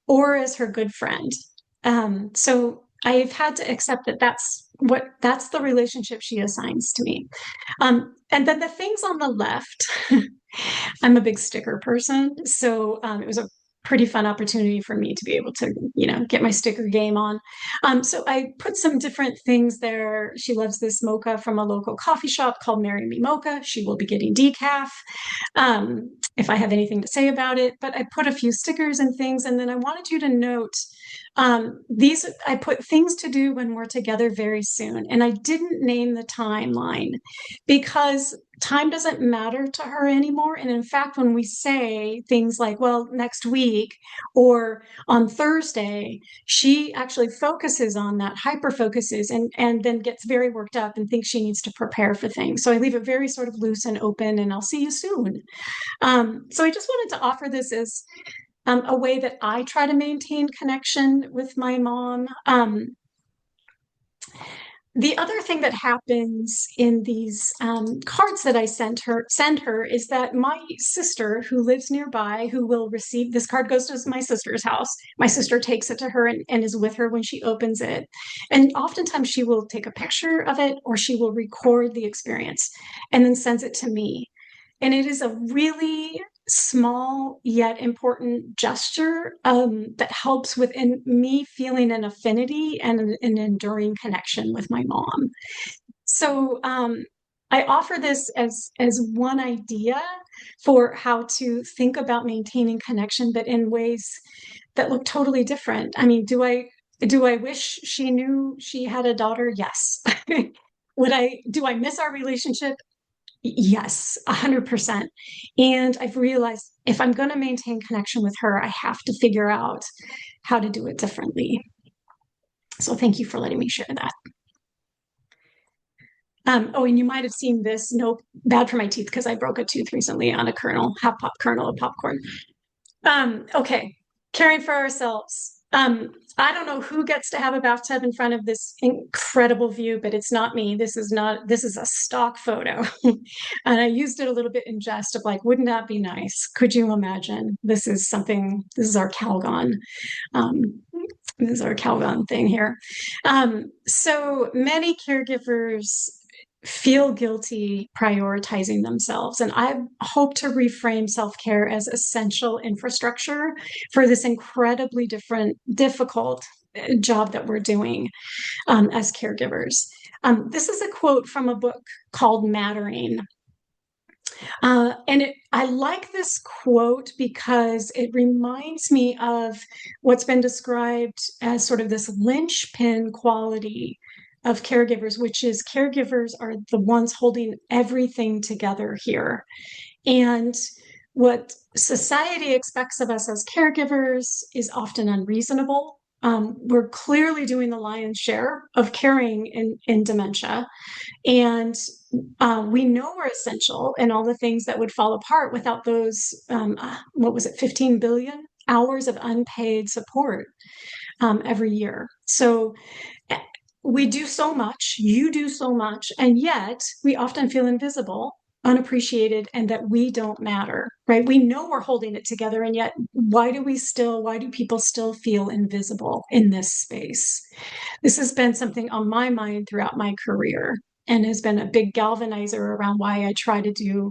or as her good friend. So I've had to accept that that's the relationship she assigns to me. And then the things on the left, I'm a big sticker person, so it was a pretty fun opportunity for me to be able to, get my sticker game on. So I put some different things there. She loves this mocha from a local coffee shop called Marry Me Mocha. She will be getting decaf if I have anything to say about it. But I put a few stickers and things, and then I wanted you to note these. I put things to do when we're together very soon, and I didn't name the timeline because time doesn't matter to her anymore. And in fact, when we say things like, well, next week or on Thursday, she actually focuses on that, hyper focuses, and then gets very worked up and thinks she needs to prepare for things. So I leave it very sort of loose and open, and I'll see you soon. So I just wanted to offer this as a way that I try to maintain connection with my mom. The other thing that happens in these cards that I send her is that my sister, who lives nearby, who will receive this card, goes to my sister's house. My sister takes it to her and is with her when she opens it. And oftentimes she will take a picture of it or she will record the experience and then sends it to me. And it is a really small yet important gesture that helps within me feeling an affinity and an enduring connection with my mom. So I offer this as one idea for how to think about maintaining connection, but in ways that look totally different. I mean, do I wish she knew she had a daughter? Yes. Do I miss our relationship? Yes, 100%. And I've realized if I'm going to maintain connection with her, I have to figure out how to do it differently. So thank you for letting me share that. Oh, and you might have seen this. Nope, bad for my teeth because I broke a tooth recently on a kernel, half pop kernel of popcorn. Okay, caring for ourselves. I don't know who gets to have a bathtub in front of this incredible view, but it's not me. This is a stock photo. And I used it a little bit in jest of like, wouldn't that be nice? Could you imagine? This is our Calgon. Um, this is our Calgon thing here. So many caregivers feel guilty prioritizing themselves. And I hope to reframe self-care as essential infrastructure for this incredibly difficult job that we're doing as caregivers. This is a quote from a book called Mattering. I like this quote because it reminds me of what's been described as sort of this linchpin quality of caregivers, which is caregivers are the ones holding everything together here. And what society expects of us as caregivers is often unreasonable. We're clearly doing the lion's share of caring in dementia. And we know we're essential and all the things that would fall apart without those, what was it, 15 billion hours of unpaid support every year. So we do so much, you do so much, and yet we often feel invisible, unappreciated, and that we don't matter, right? We know we're holding it together, and yet why do people still feel invisible in this space? This has been something on my mind throughout my career and has been a big galvanizer around why I try to do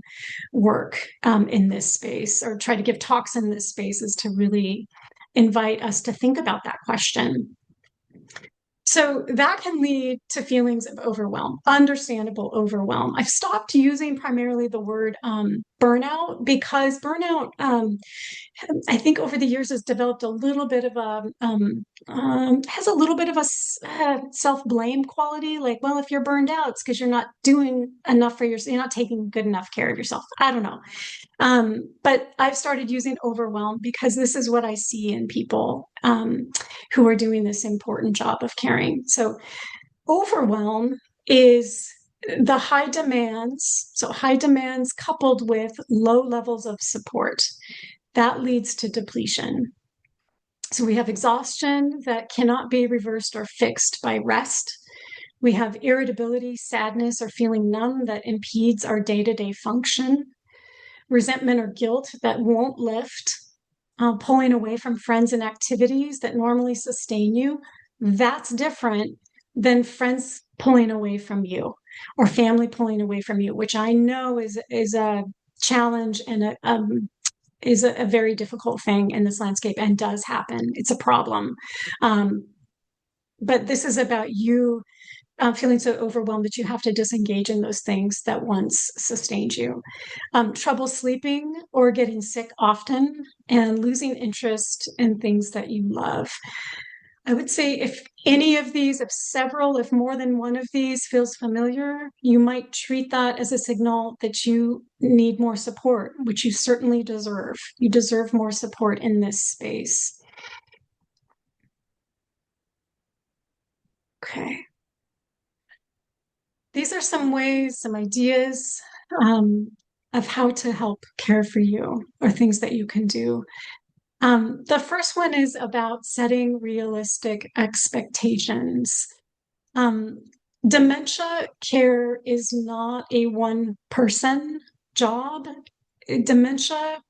work in this space or try to give talks in this space is to really invite us to think about that question. So that can lead to feelings of overwhelm, understandable overwhelm. I've stopped using primarily the word burnout because burnout, I think over the years has developed a little bit of has a little bit of a self-blame quality. Like, well, if you're burned out, it's because you're not doing enough for yourself. You're not taking good enough care of yourself. I don't know. But I've started using overwhelm because this is what I see in people who are doing this important job of caring. So overwhelm is the high demands. So high demands coupled with low levels of support. That leads to depletion. So we have exhaustion that cannot be reversed or fixed by rest. We have irritability, sadness, or feeling numb that impedes our day-to-day function. Resentment or guilt that won't lift, pulling away from friends and activities that normally sustain you. That's different than friends pulling away from you or family pulling away from you, which I know is a challenge and is a very difficult thing in this landscape and does happen. It's a problem. But this is about you feeling so overwhelmed that you have to disengage in those things that once sustained you. Trouble sleeping or getting sick often and losing interest in things that you love. I would say if any of these, if more than one of these feels familiar, you might treat that as a signal that you need more support, which you certainly deserve. You deserve more support in this space. Okay. These are some ways, some ideas of how to help care for you or things that you can do. The first one is about setting realistic expectations. Dementia care is not a one-person job. Dementia,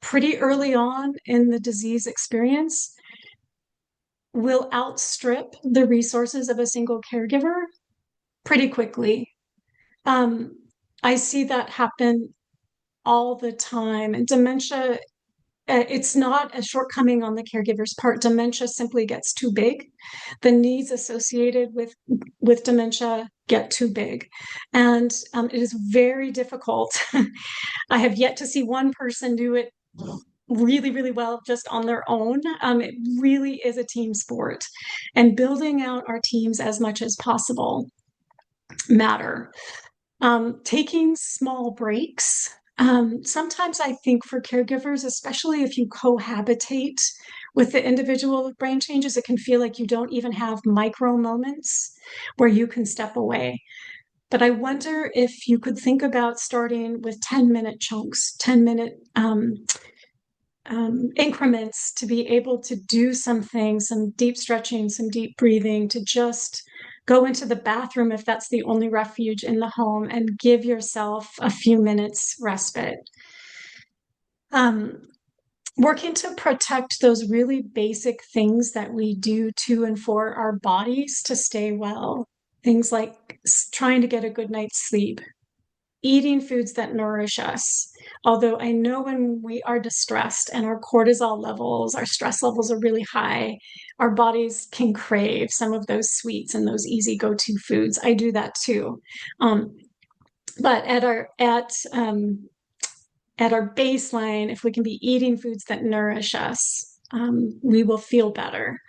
pretty early on in the disease experience, will outstrip the resources of a single caregiver pretty quickly. I see that happen all the time. And dementia, it's not a shortcoming on the caregiver's part. Dementia simply gets too big. The needs associated with dementia get too big. And it is very difficult. I have yet to see one person do it really, really well just on their own. It really is a team sport. And building out our teams as much as possible matter. Taking small breaks. Sometimes I think for caregivers, especially if you cohabitate with the individual with brain changes, it can feel like you don't even have micro moments where you can step away. But I wonder if you could think about starting with 10-minute chunks, 10-minute increments to be able to do some things, some deep stretching, some deep breathing, to just go into the bathroom if that's the only refuge in the home and give yourself a few minutes respite. Working to protect those really basic things that we do to and for our bodies to stay well. Things like trying to get a good night's sleep, eating foods that nourish us. Although I know when we are distressed and our cortisol levels, our stress levels are really high, our bodies can crave some of those sweets and those easy go-to foods. I do that too. But at our baseline, if we can be eating foods that nourish us, we will feel better.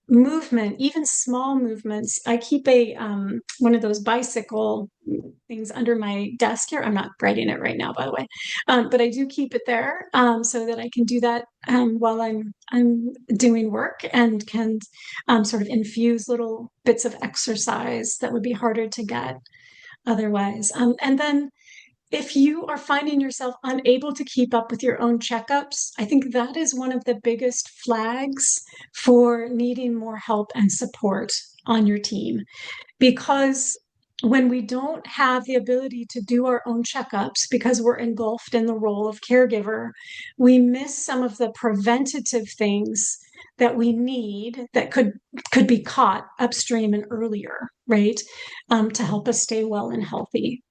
Movement, even small movements. I keep a one of those bicycle things under my desk here. I'm not writing it right now, by the way, but I do keep it there so that I can do that while I'm doing work, and can sort of infuse little bits of exercise that would be harder to get otherwise. And then if you are finding yourself unable to keep up with your own checkups, I think that is one of the biggest flags for needing more help and support on your team. Because when we don't have the ability to do our own checkups because we're engulfed in the role of caregiver, we miss some of the preventative things that we need that could be caught upstream and earlier, right? To help us stay well and healthy.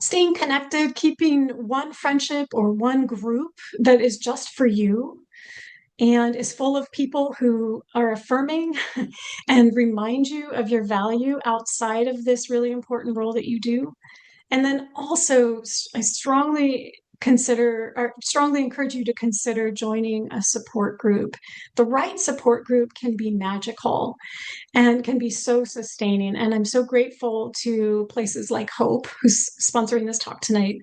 Staying connected, keeping one friendship or one group that is just for you and is full of people who are affirming and remind you of your value outside of this really important role that you do. And then also, I strongly encourage you to consider joining a support group. The right support group can be magical and can be so sustaining. And I'm so grateful to places like Hope, who's sponsoring this talk tonight,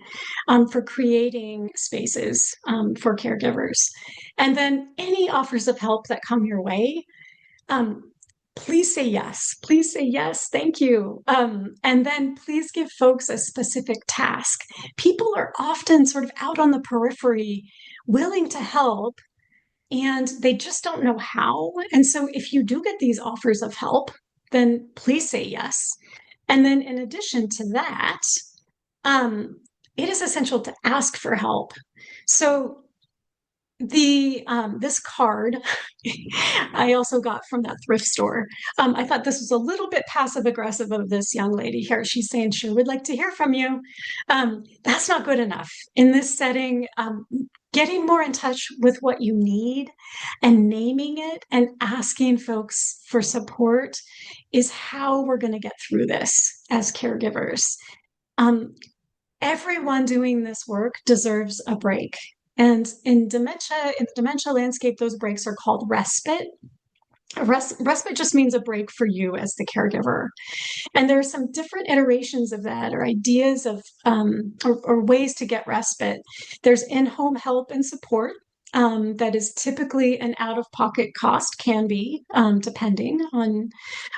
for creating spaces for caregivers. And then any offers of help that come your way, please say yes. Please say yes. Thank you. And then please give folks a specific task. People are often sort of out on the periphery, willing to help, and they just don't know how. And so if you do get these offers of help, then please say yes. And then in addition to that, it is essential to ask for help. So this card I also got from that thrift store. I thought this was a little bit passive aggressive of this young lady here. She's saying, sure, would like to hear from you. That's not good enough in this setting. Getting more in touch with what you need and naming it and asking folks for support is how we're going to get through this as caregivers. Everyone doing this work deserves a break. And in the dementia landscape, those breaks are called respite. Respite just means a break for you as the caregiver. And there are some different iterations of that, or ideas of or ways to get respite. There's in-home help and support. That is typically an out-of-pocket cost, can be, depending on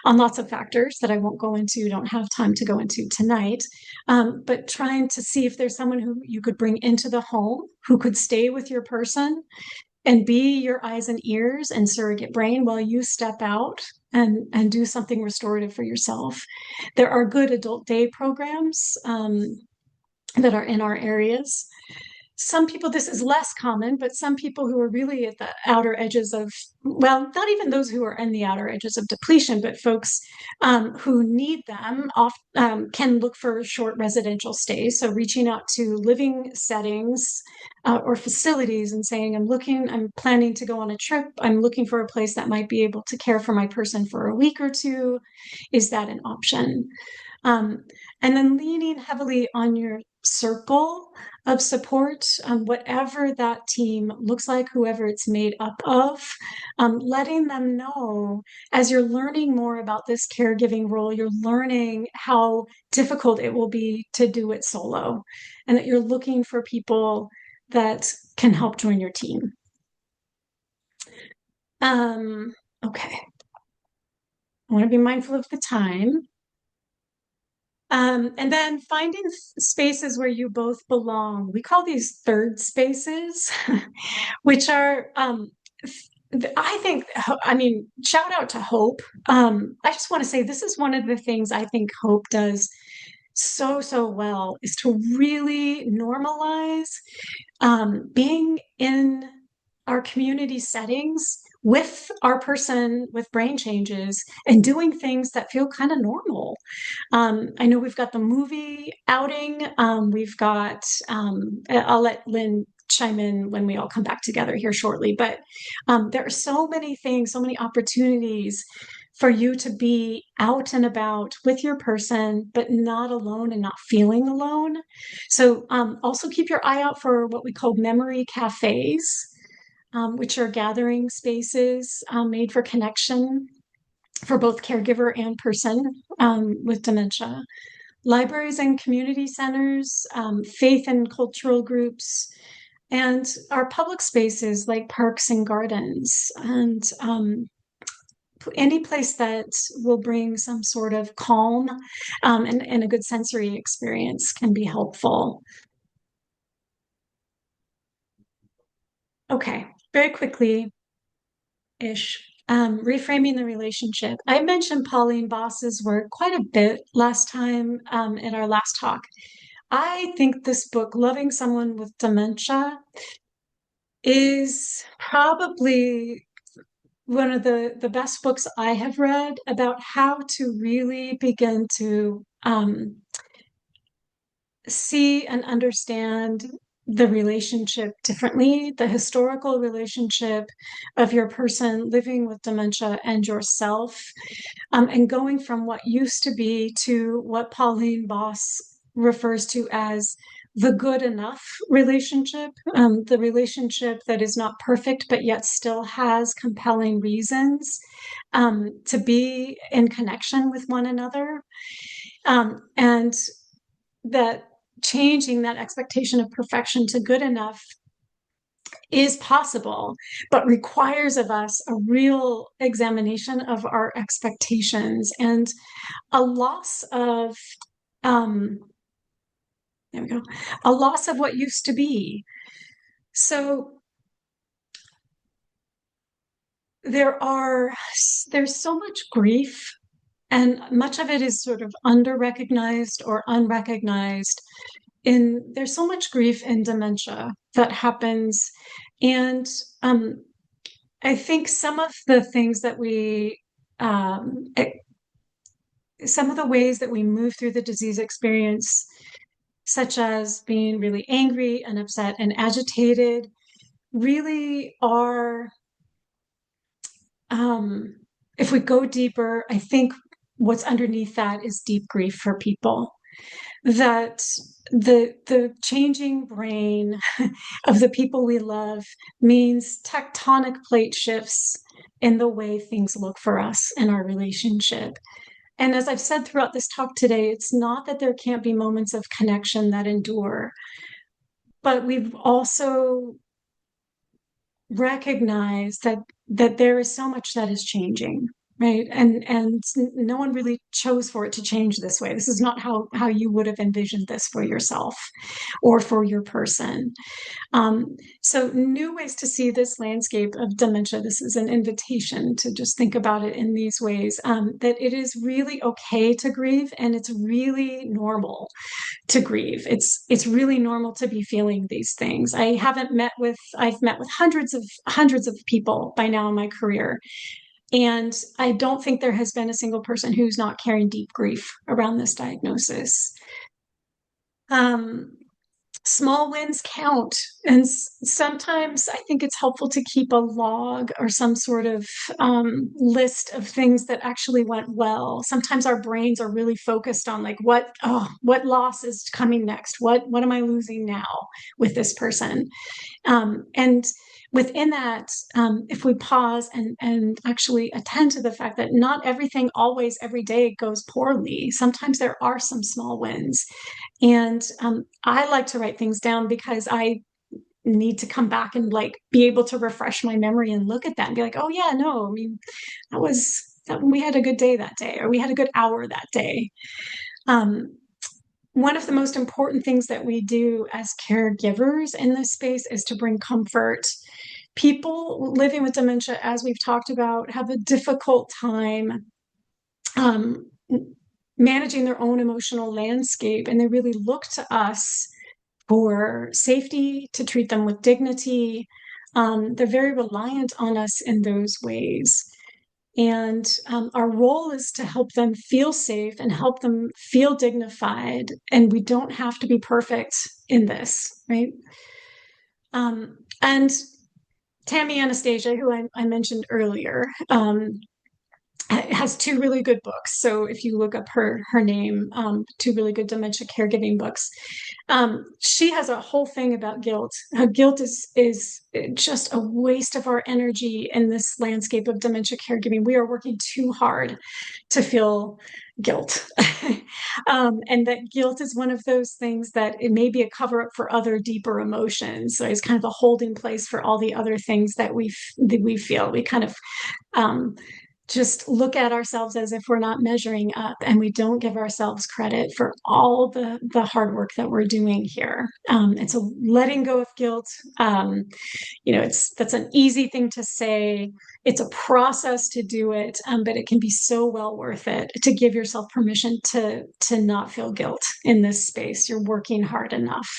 lots of factors that I won't go into, don't have time to go into tonight. But trying to see if there's someone who you could bring into the home who could stay with your person and be your eyes and ears and surrogate brain while you step out and do something restorative for yourself. There are good adult day programs that are in our areas. Some people, this is less common, but some people who are really at the outer edges of, well, not even those who are in the outer edges of depletion, but folks who need them can look for short residential stays. So reaching out to living settings or facilities and saying, I'm planning to go on a trip. I'm looking for a place that might be able to care for my person for a week or two. Is that an option? And then leaning heavily on your circle of support, whatever that team looks like, whoever it's made up of, letting them know as you're learning more about this caregiving role, you're learning how difficult it will be to do it solo, and that you're looking for people that can help join your team. Okay. I want to be mindful of the time. And then finding spaces where you both belong. We call these third spaces, which are, I think, I mean, shout out to Hope. I just want to say this is one of the things I think Hope does so well is to really normalize being in our community settings with our person with brain changes and doing things that feel kind of normal. I know we've got the movie outing. We've got, I'll let Lynn chime in when we all come back together here shortly. But there are so many things, so many opportunities for you to be out and about with your person, but not alone and not feeling alone. So also keep your eye out for what we call memory cafes, which are gathering spaces made for connection for both caregiver and person with dementia. Libraries and community centers, faith and cultural groups, and our public spaces like parks and gardens, and any place that will bring some sort of calm and a good sensory experience can be helpful. Okay, very quickly ish. Reframing the relationship. I mentioned Pauline Boss's work quite a bit last time in our last talk. I think this book, Loving Someone with Dementia, is probably one of the best books I have read about how to really begin to see and understand the relationship differently, the historical relationship of your person living with dementia and yourself, and going from what used to be to what Pauline Boss refers to as the good enough relationship, the relationship that is not perfect, but yet still has compelling reasons to be in connection with one another. And that changing that expectation of perfection to good enough is possible, but requires of us a real examination of our expectations and a loss of, um, there we go, a loss of what used to be. So there's so much grief, and much of it is sort of under-recognized or unrecognized. There's so much grief in dementia that happens, and I think some of the things that um, some of the ways that we move through the disease experience, such as being really angry and upset and agitated, really are, if we go deeper, I think what's underneath that is deep grief for people. That the changing brain of the people we love means tectonic plate shifts in the way things look for us in our relationship. And as I've said throughout this talk today, it's not that there can't be moments of connection that endure, but we've also recognized that there is so much that is changing, right? And no one really chose for it to change this way. This is not how you would have envisioned this for yourself or for your person. So new ways to see this landscape of dementia. This is an invitation to just think about it in these ways, that it is really okay to grieve, and it's really normal to grieve. It's really normal to be feeling these things. I've met with hundreds of people by now in my career. And I don't think there has been a single person who's not carrying deep grief around this diagnosis. Um, Small wins count. And sometimes I think it's helpful to keep a log or some sort of list of things that actually went well. Sometimes our brains are really focused on like what loss is coming next? What am I losing now with this person? And within that, if we pause and actually attend to the fact that not everything always every day goes poorly, sometimes there are some small wins. And I like to write things down because I need to come back and like be able to refresh my memory and look at that and be like, oh yeah, no, I mean, we had a good day that day, or we had a good hour that day. Um, One of the most important things that we do as caregivers in this space is to bring comfort. People living with dementia, as we've talked about, have a difficult time um, managing their own emotional landscape, and they really look to us for safety, to treat them with dignity. They're very reliant on us in those ways. And our role is to help them feel safe and help them feel dignified. And we don't have to be perfect in this, right? And Tammy Anastasia, who I mentioned earlier, has two really good books. So if you look up her name, two really good dementia caregiving books. She has a whole thing about guilt. Guilt is just a waste of our energy in this landscape of dementia caregiving. We are working too hard to feel guilt. And that guilt is one of those things that it may be a cover up for other deeper emotions. So it's kind of a holding place for all the other things that we feel. We kind of just look at ourselves as if we're not measuring up, and we don't give ourselves credit for all the hard work that we're doing here. And so letting go of guilt, that's an easy thing to say. It's a process to do it, but it can be so well worth it to give yourself permission to not feel guilt in this space. You're working hard enough.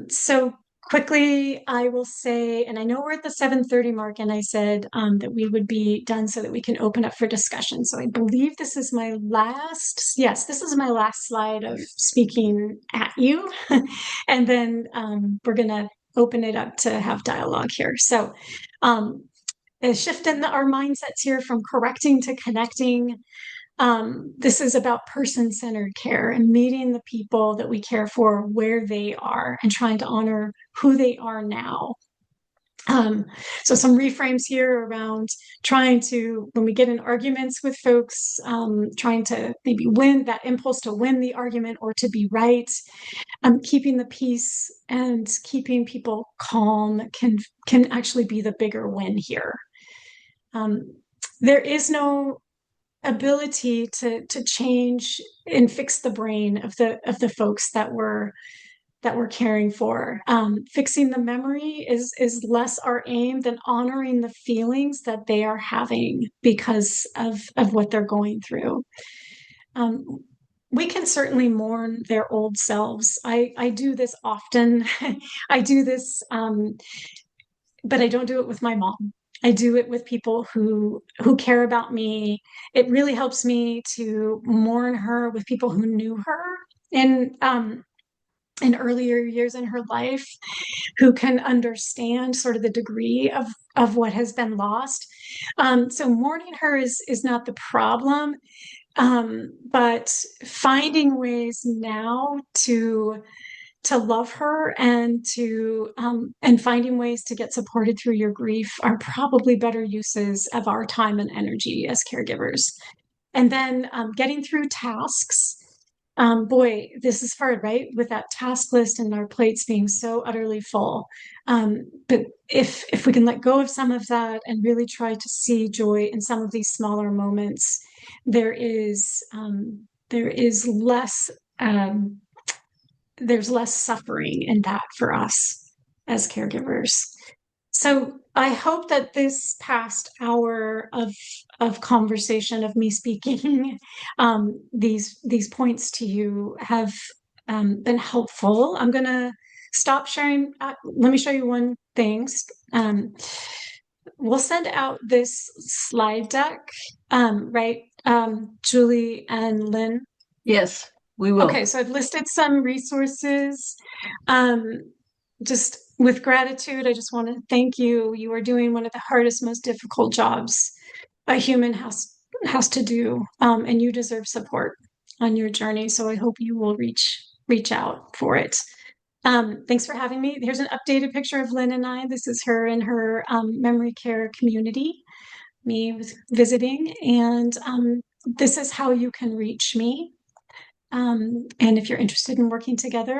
So quickly, I will say, and I know we're at the 7:30 mark, and I said that we would be done so that we can open up for discussion. So I believe this is my yes, this is my last slide of speaking at you. And then we're going to open it up to have dialogue here. So a shift in our mindsets here from correcting to connecting. This is about person-centered care and meeting the people that we care for where they are and trying to honor who they are now. So some reframes here around trying to, when we get in arguments with folks, trying to maybe win that impulse to win the argument or to be right, keeping the peace and keeping people calm can actually be the bigger win here. There is no ability to change and fix the brain of the folks that we're caring for. Fixing the memory is less our aim than honoring the feelings that they are having because of what they're going through. We can certainly mourn their old selves. I do this often. I do this, but I don't do it with my mom. I do it with people who care about me. It really helps me to mourn her with people who knew her in earlier years in her life, who can understand sort of the degree of what has been lost. So mourning her is not the problem, but finding ways now to love her and and finding ways to get supported through your grief are probably better uses of our time and energy as caregivers. And then getting through tasks. Boy, this is hard, right? With that task list and our plates being so utterly full. But if we can let go of some of that and really try to see joy in some of these smaller moments, there is less there's less suffering in that for us as caregivers. So I hope that this past hour of conversation, of me speaking these points to you, have been helpful. I'm going to stop sharing. Let me show you one thing. We'll send out this slide deck, right, Julie and Lynn? Yes, we will. Okay, so I've listed some resources. Just with gratitude, I just want to thank you. You are doing one of the hardest, most difficult jobs a human has to do, and you deserve support on your journey. So I hope you will reach out for it. Thanks for having me. Here's an updated picture of Lynn and I. This is her in her memory care community, me visiting, and this is how you can reach me. And if you're interested in working together,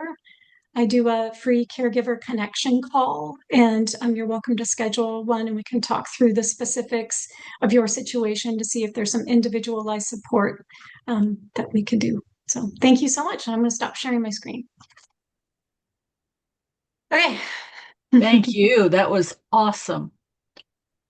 I do a free caregiver connection call, and you're welcome to schedule one, and we can talk through the specifics of your situation to see if there's some individualized support that we could do. So thank you so much. I'm going to stop sharing my screen. Okay. Thank you. That was awesome.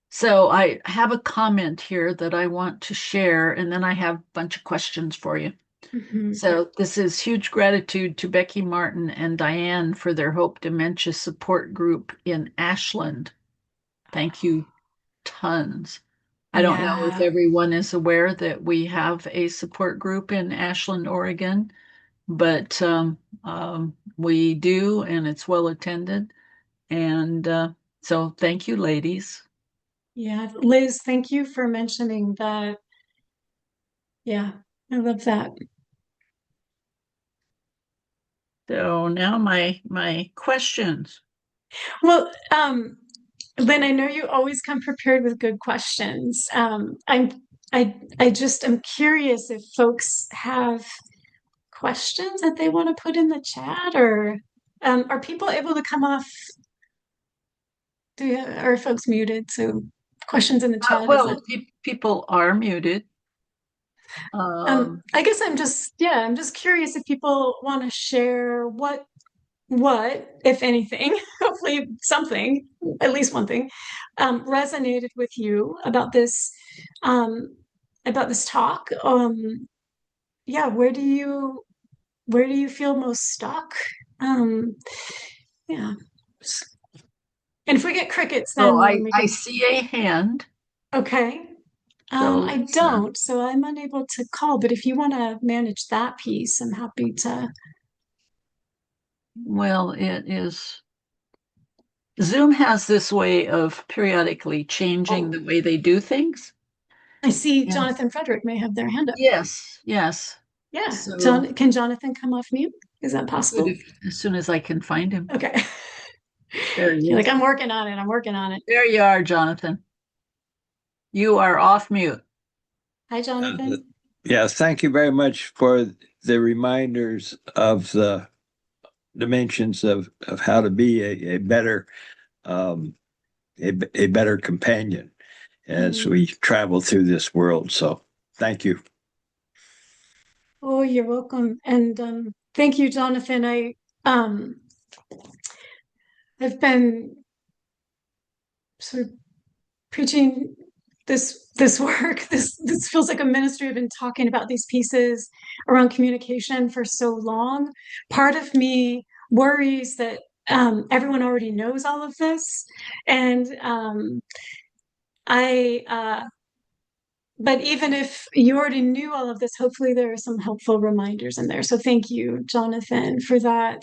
So I have a comment here that I want to share, and then I have a bunch of questions for you. Mhm. So this is huge gratitude to Becky Martin and Diane for their Hope Dementia support group in Ashland. Thank you tons. I don't know if Yeah. everyone is aware that we have a support group in Ashland, Oregon, but we do, and it's well attended. And so thank you, ladies. Yeah. Liz, thank you for mentioning that. Yeah, I love that. So now my questions. Well, Lynn, I know you always come prepared with good questions. I just am curious if folks have questions that they want to put in the chat, or are people able to come off? Are folks muted? So questions in the chat, is Well, it? people are muted. I guess I'm just curious if people want to share what, if anything, hopefully something, at least one thing, resonated with you um, about this talk. Yeah, where do you feel most stuck? Um, yeah. And if we get crickets, so then we I can. see a hand. Okay. So I let's, don't, so I'm unable to call. But if you want to manage that piece, I'm happy to. well, it is. Zoom has this way of periodically changing Oh, the way they do things. I see And Jonathan Frederick may have their hand up. yes, yes. Yeah. So Can Jonathan come off mute? Is that he could possible? if, as soon as I can find him. Okay. There he You're like, is. I'm working on it. I'm working on it. There you are, Jonathan. You are off mute. Hi, Uh, Jonathan. yeah, thank you very much for the reminders of the dimensions of how to be a better um, a better companion as Mm. we travel through this world. So thank you. Oh, you're welcome. And thank you, Jonathan. Um I've been sort of preaching this work. This feels like a ministry. I've been talking about these pieces around communication for so long. Part of me worries that everyone already knows all of this, and I but even if you already knew all of this, hopefully there are some helpful reminders in there. So thank you, Jonathan, for that.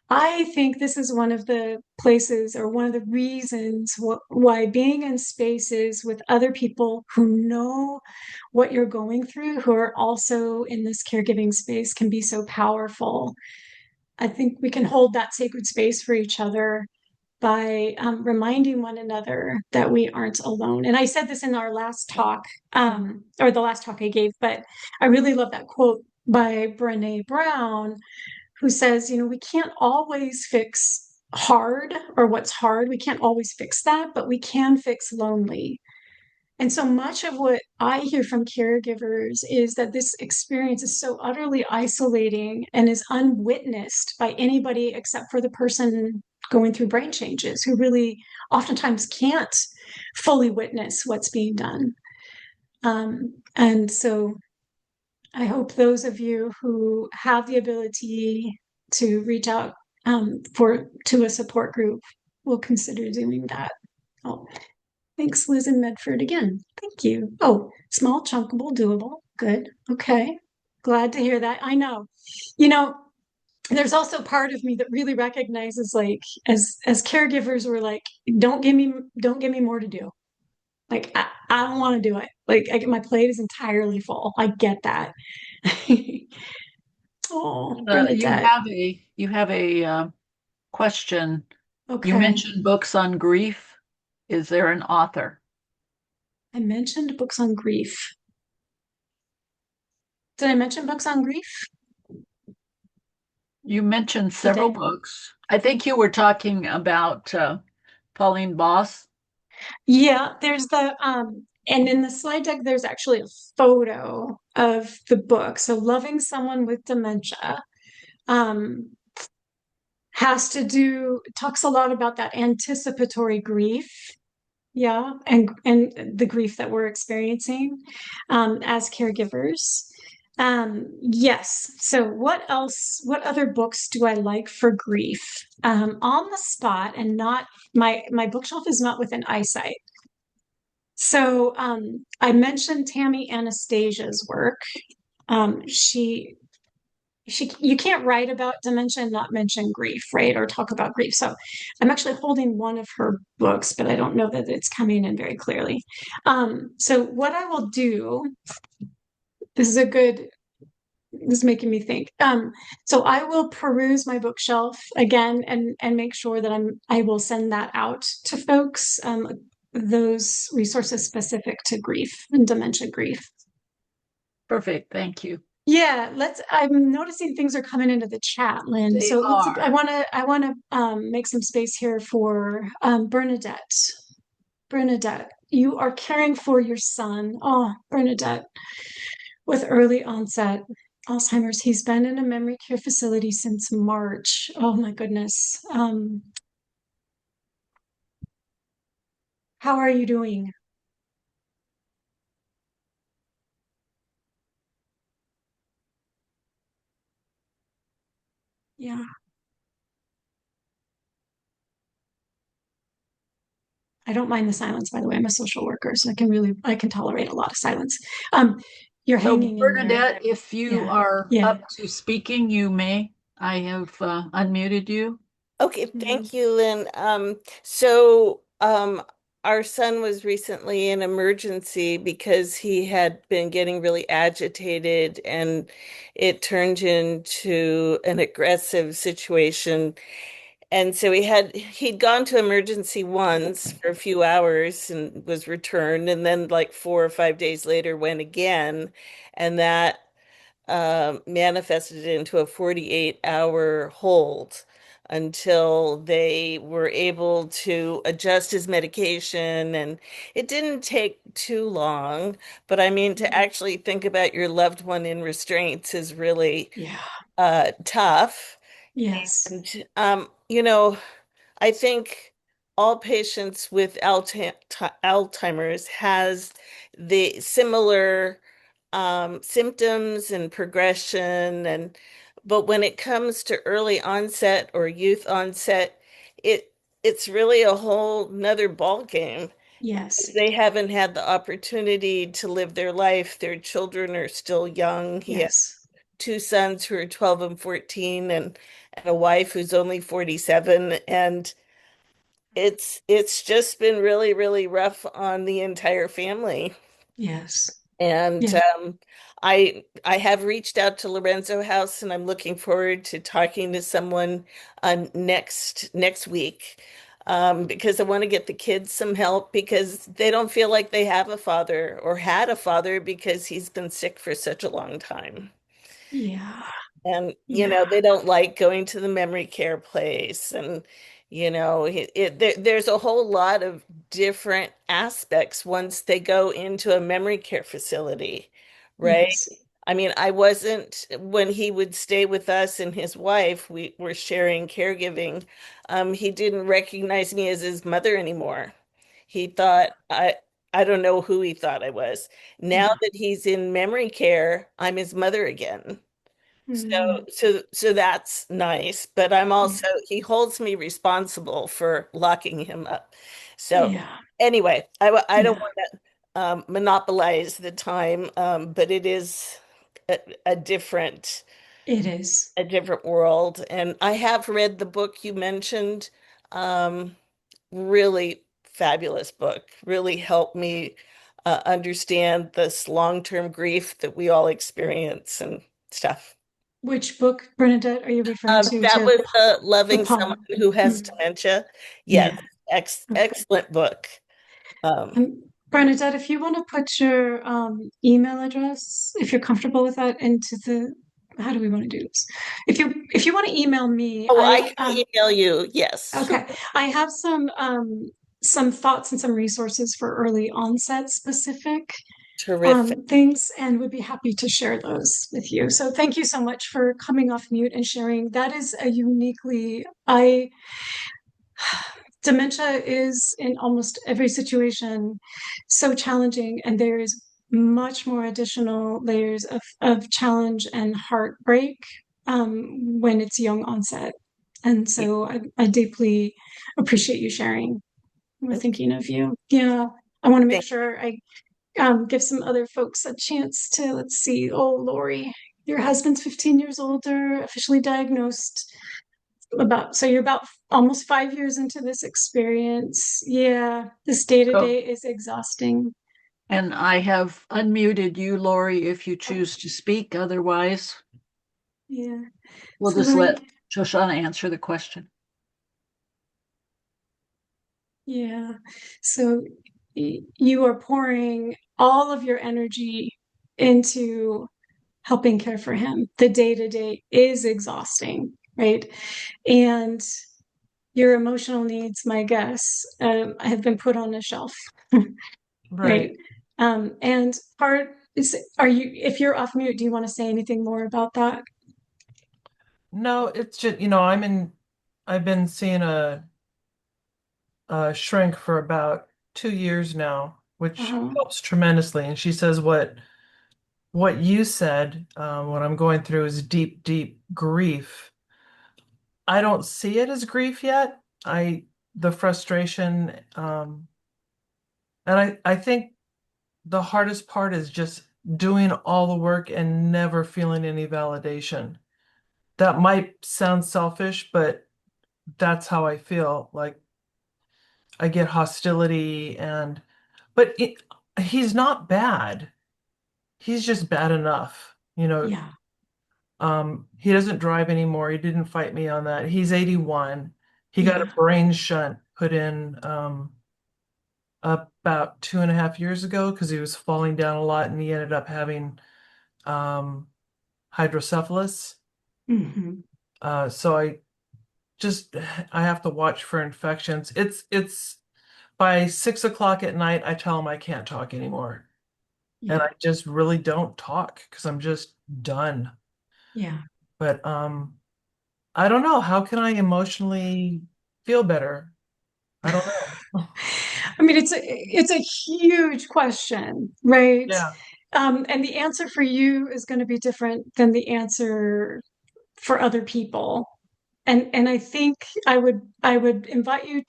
I think this is one of the places or one of the reasons why being in spaces with other people who know what you're going through, who are also in this caregiving space, can be so powerful. I think we can hold that sacred space for each other by reminding one another that we aren't alone. And I said this in our last talk, or the last talk I gave, but I really love that quote by Brene Brown, who says, we can't always fix hard or what's hard. We can't always fix that, but we can fix lonely. And so much of what I hear from caregivers is that this experience is so utterly isolating and is unwitnessed by anybody except for the person going through brain changes, who really oftentimes can't fully witness what's being done. And so I hope those of you who have the ability to reach out to a support group will consider doing that. Oh, thanks, Liz and Medford again. Thank you. Oh, small, chunkable, doable. Good. Okay. Glad to hear that. I know. You know, there's also part of me that really recognizes, like, as caregivers, we're like, don't give me more to do. Like, I don't want to do it. Like, my plate is entirely full. I get that. Oh, Bernadette. You have a question. You Okay. mentioned books on grief. Is there an author? I mentioned books on grief. Did I mention books on grief? You mentioned Did several I? books. I think you were talking about Pauline Boss. Yeah, And in the slide deck, there's actually a photo of the book. So Loving Someone with Dementia um, talks a lot about that anticipatory grief. Yeah, and the grief that we're experiencing as caregivers. Yes. So what else? What other books do I like for grief? On the spot, and not my bookshelf is not within eyesight. So I mentioned Tammy Anastasia's work. She you can't write about dementia and not mention grief, right? Or talk about grief. So I'm actually holding one of her books, but I don't know that it's coming in very clearly. So what I will do, this is a good, this is making me think. So I will peruse my bookshelf again and make sure that I will send that out to folks, those resources specific to grief and dementia grief. Perfect. Thank you. Yeah, I'm noticing things are coming into the chat, Lynn. They So are. I want to make some space here for Bernadette. Bernadette, you are caring for your son. Oh, Bernadette, with early onset Alzheimer's. He's been in a memory care facility since March. Oh my goodness. How are you doing? Yeah. I don't mind the silence, by the way. I'm a social worker, so I can tolerate a lot of silence. Um, you're So hanging in there. Bernadette, if you Yeah. are Yeah. up to speaking, you may. I have unmuted you. Okay, Mm. thank you, Lynn. So our son was recently in emergency because he had been getting really agitated and it turned into an aggressive situation. And so he'd gone to emergency once for a few hours and was returned, and then like 4 or 5 days later went again, and that manifested into a 48-hour hold until they were able to adjust his medication. And it didn't take too long, but I mean, to actually think about your loved one in restraints is really Yeah. tough. Yes. And, I think all patients with Alzheimer's has the similar symptoms and progression, and but when it comes to early onset or youth onset, it's really a whole nother ball game. Yes. They haven't had the opportunity to live their life. Their children are still young. He has Yes. two sons who are 12 and 14, and a wife who's only 47, and it's just been really, really rough on the entire family. Yes. And Yeah. I have reached out to Lorenzo House, and I'm looking forward to talking to someone next week, because I want to get the kids some help because they don't feel like they have a father or had a father because he's been sick for such a long time. Yeah. And, Yeah. they don't like going to the memory care place. And, there's a whole lot of different aspects once they go into a memory care facility, right? Yes. I mean, I wasn't, when he would stay with us and his wife, we were sharing caregiving. He didn't recognize me as his mother anymore. He thought I don't know who he thought I was. Now Yeah. that he's in memory care, I'm his mother again. So, Mm. so that's nice, but I'm Yeah. also, he holds me responsible for locking him up. So Yeah. anyway, I don't Yeah. want to monopolize the time, but it is a, a different It is. a different world. And I have read the book you mentioned. Um, Really fabulous book. Really helped me understand this long-term grief that we all experience and stuff. Which book, Bernadette, are you referring That to was the Loving Someone poem? Who Has Mm. Dementia. Yes, Yeah. Okay. excellent book. Um, Bernadette, if you want to put your email address, if you're comfortable with that, into the, how do we want to do this? If you want to email me, oh, I can email you. Yes, sure. okay, I have some thoughts and some resources for early onset specific Terrific. things, and would be happy to share those with you. So thank you so much for coming off mute and sharing. That is a dementia is in almost every situation so challenging, and there is much more additional layers of challenge and heartbreak when it's young onset. And so I deeply appreciate you sharing. We're thinking of you. Yeah. I want to make sure I give some other folks a chance to, let's see. Oh, Lori, your husband's 15 years older, officially diagnosed so you're about almost 5 years into this experience. Yeah, this day to day is exhausting. And I have unmuted you, Lori, if you choose to speak. Otherwise, Yeah. we'll So just Lori, let Shoshana answer the question. yeah. So you are pouring all of your energy into helping care for him. The day to day is exhausting, right? And your emotional needs, my guess, have been put on a shelf, right? And if you're off mute, do you want to say anything more about that? No, it's just, I've been seeing a shrink for about 2 years now, which helps tremendously. And she says what you said, what I'm going through is deep, deep grief. I don't see it as grief yet. The frustration, and I think the hardest part is just doing all the work and never feeling any validation. That might sound selfish, but that's how I feel. Like I get hostility but he's not bad. He's just bad enough. Yeah. He doesn't drive anymore. He didn't fight me on that. He's 81. He got a Yeah. brain shunt put in about 2.5 years ago because he was falling down a lot and he ended up having hydrocephalus. Mm-hmm. So I have to watch for infections. It's by 6 o'clock at night, I tell him I can't talk anymore. And Yeah. I just really don't talk because I'm just done. Yeah. But I don't know. How can I emotionally feel better? I don't know. I mean, it's a huge question, right? Yeah. And the answer for you is going to be different than the answer for other people. And I think I would invite you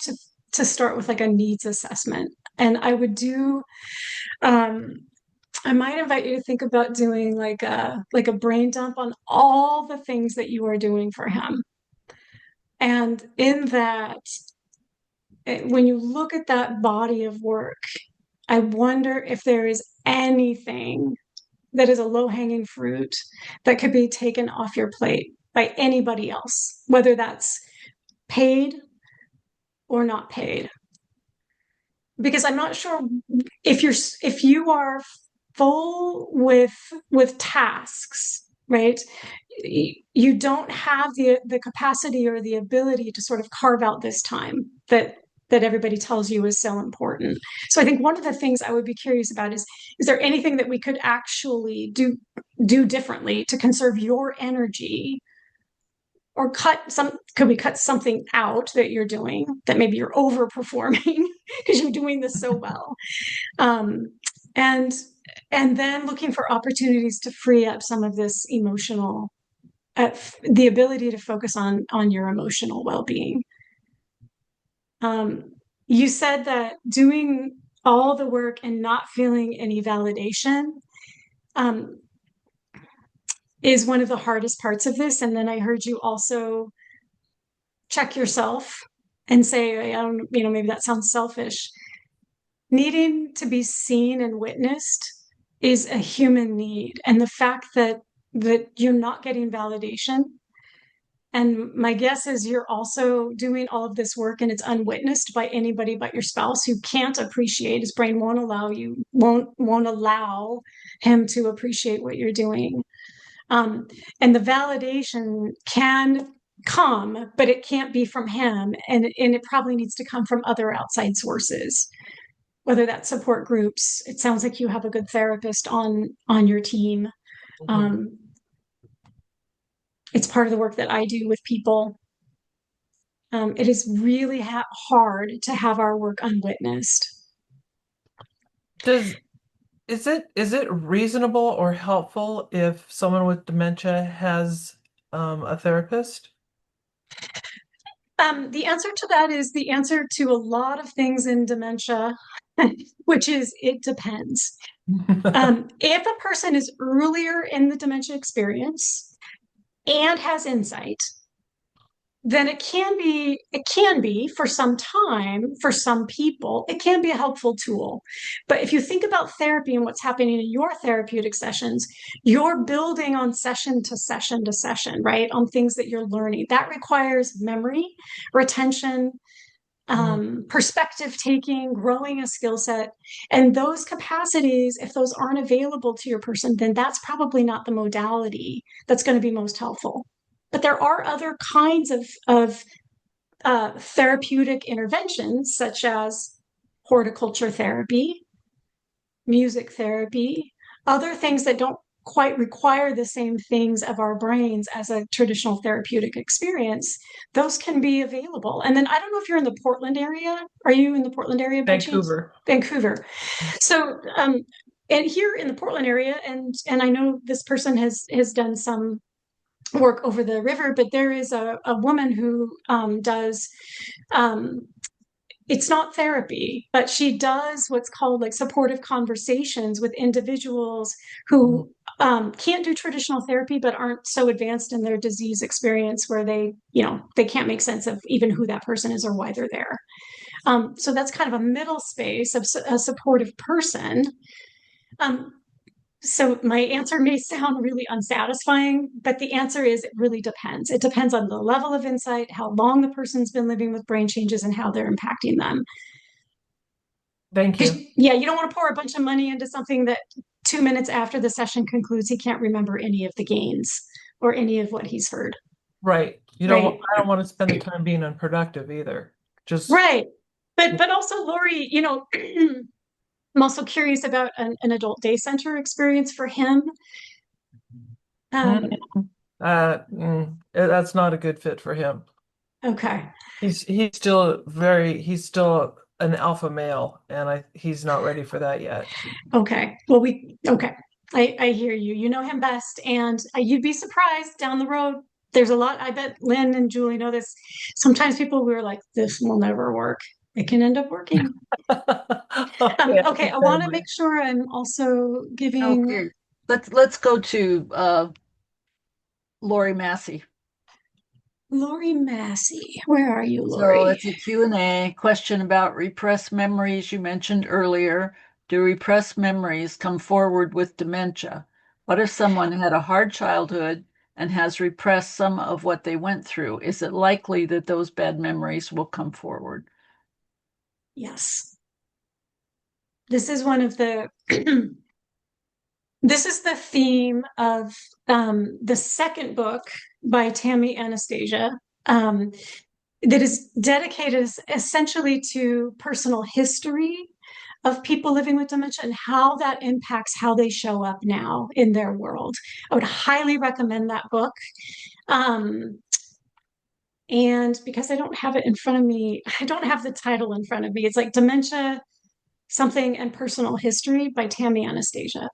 to start with like a needs assessment. And I might invite you to think about doing like a brain dump on all the things that you are doing for him. And in that, when you look at that body of work, I wonder if there is anything that is a low-hanging fruit that could be taken off your plate by anybody else, whether that's paid or not paid. Because I'm not sure if you are full with tasks, right? You don't have the capacity or the ability to sort of carve out this time that everybody tells you is so important. So I think one of the things I would be curious about is there anything that we could actually do differently to conserve your energy, or could we cut something out that you're doing that maybe you're overperforming because you're doing this so well, and then looking for opportunities to free up some of this emotional, the ability to focus on your emotional well-being. You said that doing all the work and not feeling any validation is one of the hardest parts of this. And then I heard you also check yourself and say, I don't, maybe that sounds selfish. Needing to be seen and witnessed is a human need. And the fact that you're not getting validation, and my guess is you're also doing all of this work and it's unwitnessed by anybody but your spouse, who can't appreciate, his brain won't allow him to appreciate what you're doing. And the validation can come, but it can't be from him, and it probably needs to come from other outside sources, whether that's support groups. It sounds like you have a good therapist on your team. Um, it's part of the work that I do with people. It is really hard to have our work unwitnessed. Is it reasonable or helpful if someone with dementia has a therapist? The answer to that is the answer to a lot of things in dementia, which is it depends. If a person is earlier in the dementia experience and has insight, then it can be for some time, for some people, it can be a helpful tool. But if you think about therapy and what's happening in your therapeutic sessions, you're building on session to session to session, right? On things that you're learning. That requires memory, retention, perspective taking, growing a skill set. And those capacities, if those aren't available to your person, then that's probably not the modality that's going to be most helpful. But there are other kinds of therapeutic interventions, such as horticulture therapy, music therapy, other things that don't quite require the same things of our brains as a traditional therapeutic experience. Those can be available. And then I don't know if you're in the Portland area. Are you in the Portland area by chance? Vancouver. So and here in the Portland area, and I know this person has done some work over the river, but there is a woman who does it's not therapy, but she does what's called like supportive conversations with individuals who can't do traditional therapy, but aren't so advanced in their disease experience where they can't make sense of even who that person is or why they're there. So that's kind of a middle space of a supportive person. So my answer may sound really unsatisfying, but the answer is it really depends. It depends on the level of insight, how long the person's been living with brain changes, and how they're impacting them. Thank you. Yeah, you don't want to pour a bunch of money into something that 2 minutes after the session concludes, he can't remember any of the gains or any of what he's heard. Right. I don't want to spend the time being unproductive either. Just right. But also, Lori, I'm also curious about an adult day center experience for him. That's not a good fit for him. Okay. He's still an alpha male, and he's not ready for that yet. Okay. Well, I hear you. You know him best, and you'd be surprised down the road. There's a lot. I bet Lynn and Julie know this. Sometimes people who are like, "This will never work." It can end up working. Okay. I want to make sure I'm also giving. Okay. Let's go to Lori Massey. Lori Massey, where are you, Lori? So it's a Q&A question about repressed memories you mentioned earlier. Do repressed memories come forward with dementia? What if someone had a hard childhood and has repressed some of what they went through? Is it likely that those bad memories will come forward? Yes. This is one of the this is the theme of the second book by Tammy Anastasia, that is dedicated essentially to personal history of people living with dementia and how that impacts how they show up now in their world. I would highly recommend that book. And because I don't have it in front of me, I don't have the title in front of me. It's like Dementia, Something and Personal History by Tammy Anastasia.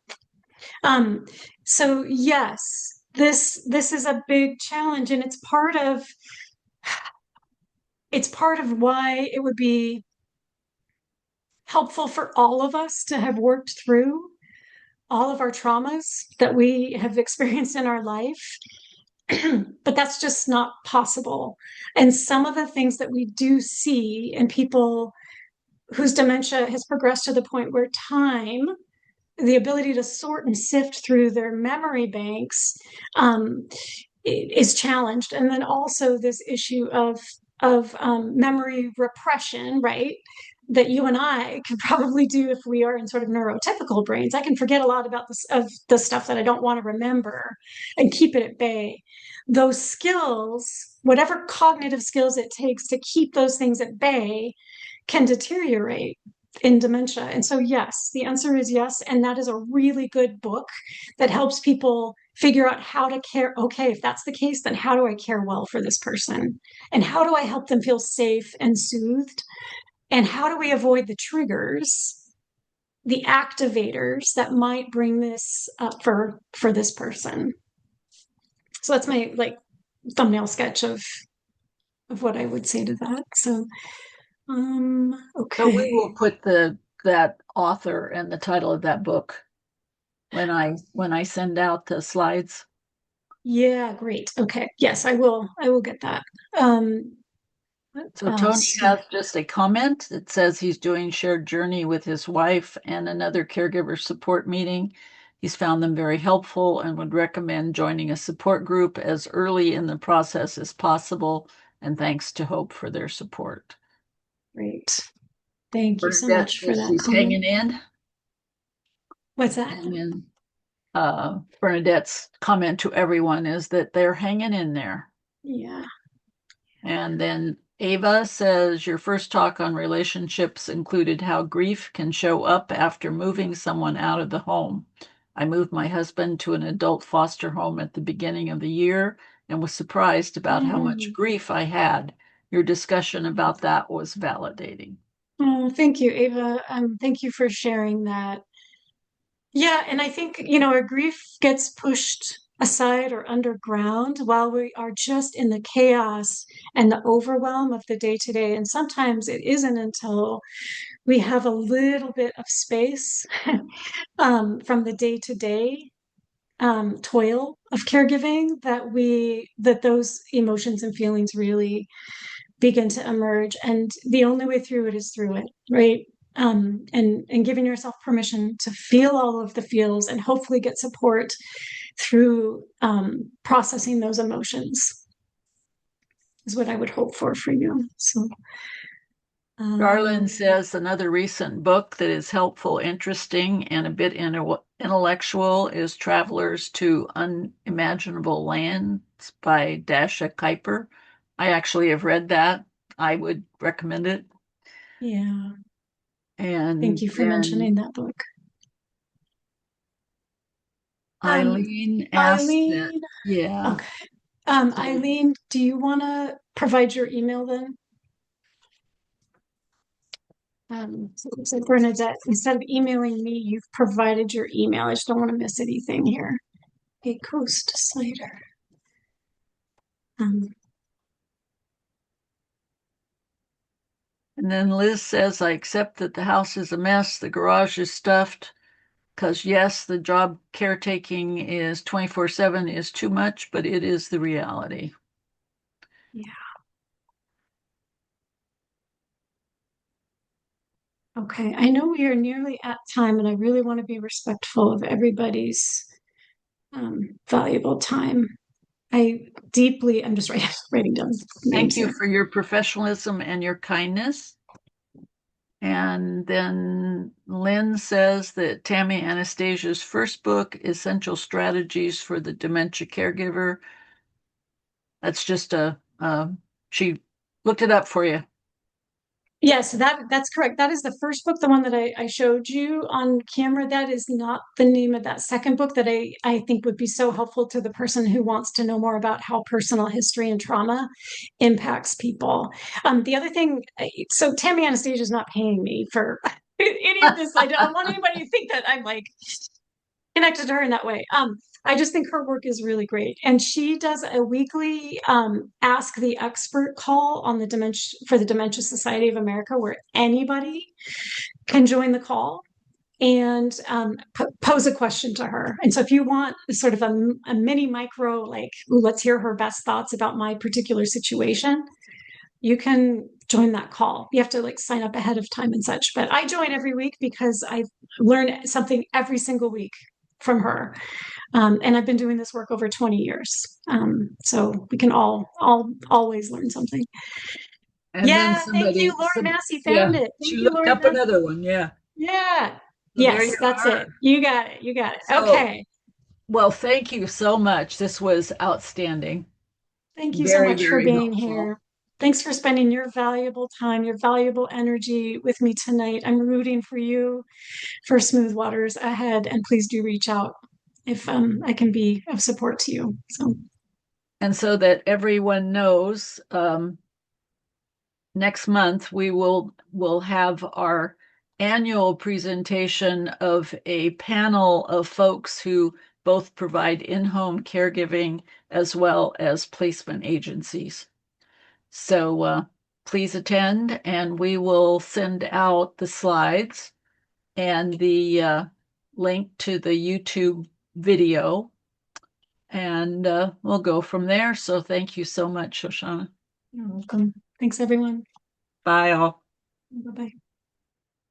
So yes, this is a big challenge, and it's part of why it would be helpful for all of us to have worked through all of our traumas that we have experienced in our life. But that's just not possible. And some of the things that we do see in people whose dementia has progressed to the point where the ability to sort and sift through their memory banks is challenged. And then also this issue of memory repression, right? that you and I could probably do if we are in sort of neurotypical brains. I can forget a lot about this of the stuff that I don't want to remember and keep it at bay. Those skills, whatever cognitive skills it takes to keep those things at bay, can deteriorate in dementia. And so, yes, the answer is yes. And that is a really good book that helps people figure out how to care. Okay, if that's the case, then how do I care well for this person? And how do I help them feel safe and soothed? And how do we avoid the triggers, the activators that might bring this up for this person? So that's my like thumbnail sketch of what I would say to that. So So we okay. will put that author and the title of that book when I send out the slides. Yeah, great. Okay. Yes, I will get that. What So Tony else? has just a comment that says he's doing shared journey with his wife and another caregiver support meeting. He's found them very helpful and would recommend joining a support group as early in the process as possible. And thanks to Hope for their support. Great. Thank you so Bernadette much for says that she's comment. hanging in. What's that? And then Bernadette's comment to everyone is that they're hanging in there. Yeah. And then Ava says your first talk on relationships included how grief can show up after moving someone out of the home. I moved my husband to an adult foster home at the beginning of the year and was surprised about how much grief I had. Your discussion about that was validating. Oh, thank you, Ava. Thank you for sharing that. Yeah, and I think, our grief gets pushed aside or underground while we are just in the chaos and the overwhelm of the day to day. And sometimes it isn't until we have a little bit of space from the day to day toil of caregiving that those emotions and feelings really begin to emerge. And the only way through it is through it, right? And giving yourself permission to feel all of the feels and hopefully get support through processing those emotions is what I would hope for you. So, Garland says another recent book that is helpful, interesting, and a bit intellectual is Travelers to Unimaginable Lands by Dasha Kuiper. I actually have read that. I would recommend it. yeah, And thank you for then mentioning that book. Eileen asked that, Eileen, yeah. okay. Eileen, do you want to provide your email then? So Bernadette, instead of emailing me, you've provided your email. I just don't want to miss anything here. A coast cider. And then Liz says, I accept that the house is a mess, the garage is stuffed, because yes, the job caretaking is 24/7 is too much, but it is the reality. Yeah. Okay, I know we are nearly at time, and I really want to be respectful of everybody's valuable time. I'm just writing down names Thank you here. for your professionalism and your kindness. And then Lynn says that Tammy Anastasia's first book, Essential Strategies for the Dementia Caregiver. That's just she looked it up for you. Yes, that's correct. That is the first book, the one that I showed you on camera. That is not the name of that second book that I think would be so helpful to the person who wants to know more about how personal history and trauma impacts people. The other thing, so Tammy Anastasia is not paying me for any of this. I don't want anybody to think that I'm like connected to her in that way. I just think her work is really great. And she does a weekly Ask the Expert call on the Dementia Society of America, where anybody can join the call and pose a question to her. And so if you want sort of a mini micro, like, ooh, let's hear her best thoughts about my particular situation, you can join that call. You have to like sign up ahead of time and such. But I join every week because I learn something every single week from her. And I've been doing this work over 20 years. So we can all always learn something. And then Yeah, thank you. Laura some, Massey yeah, found it. she Thank you, looked Laura up Massey. another one. Yeah. Yeah. So there you Yes, that's are. it. You got it. You got it. So, Okay. well, thank you so much. This was outstanding. Thank you so Very, much for very being helpful. here. Thanks for spending your valuable time, your valuable energy with me tonight. I'm rooting for you for smooth waters ahead, and please do reach out if I can be of support to you. So, And so that everyone knows, next month will have our annual presentation of a panel of folks who both provide in-home caregiving as well as placement agencies. So please attend, and we will send out the slides and the link to the YouTube video, and we'll go from there. So thank you so much, Shoshana. you're welcome. Thanks, everyone. Bye all. Bye bye.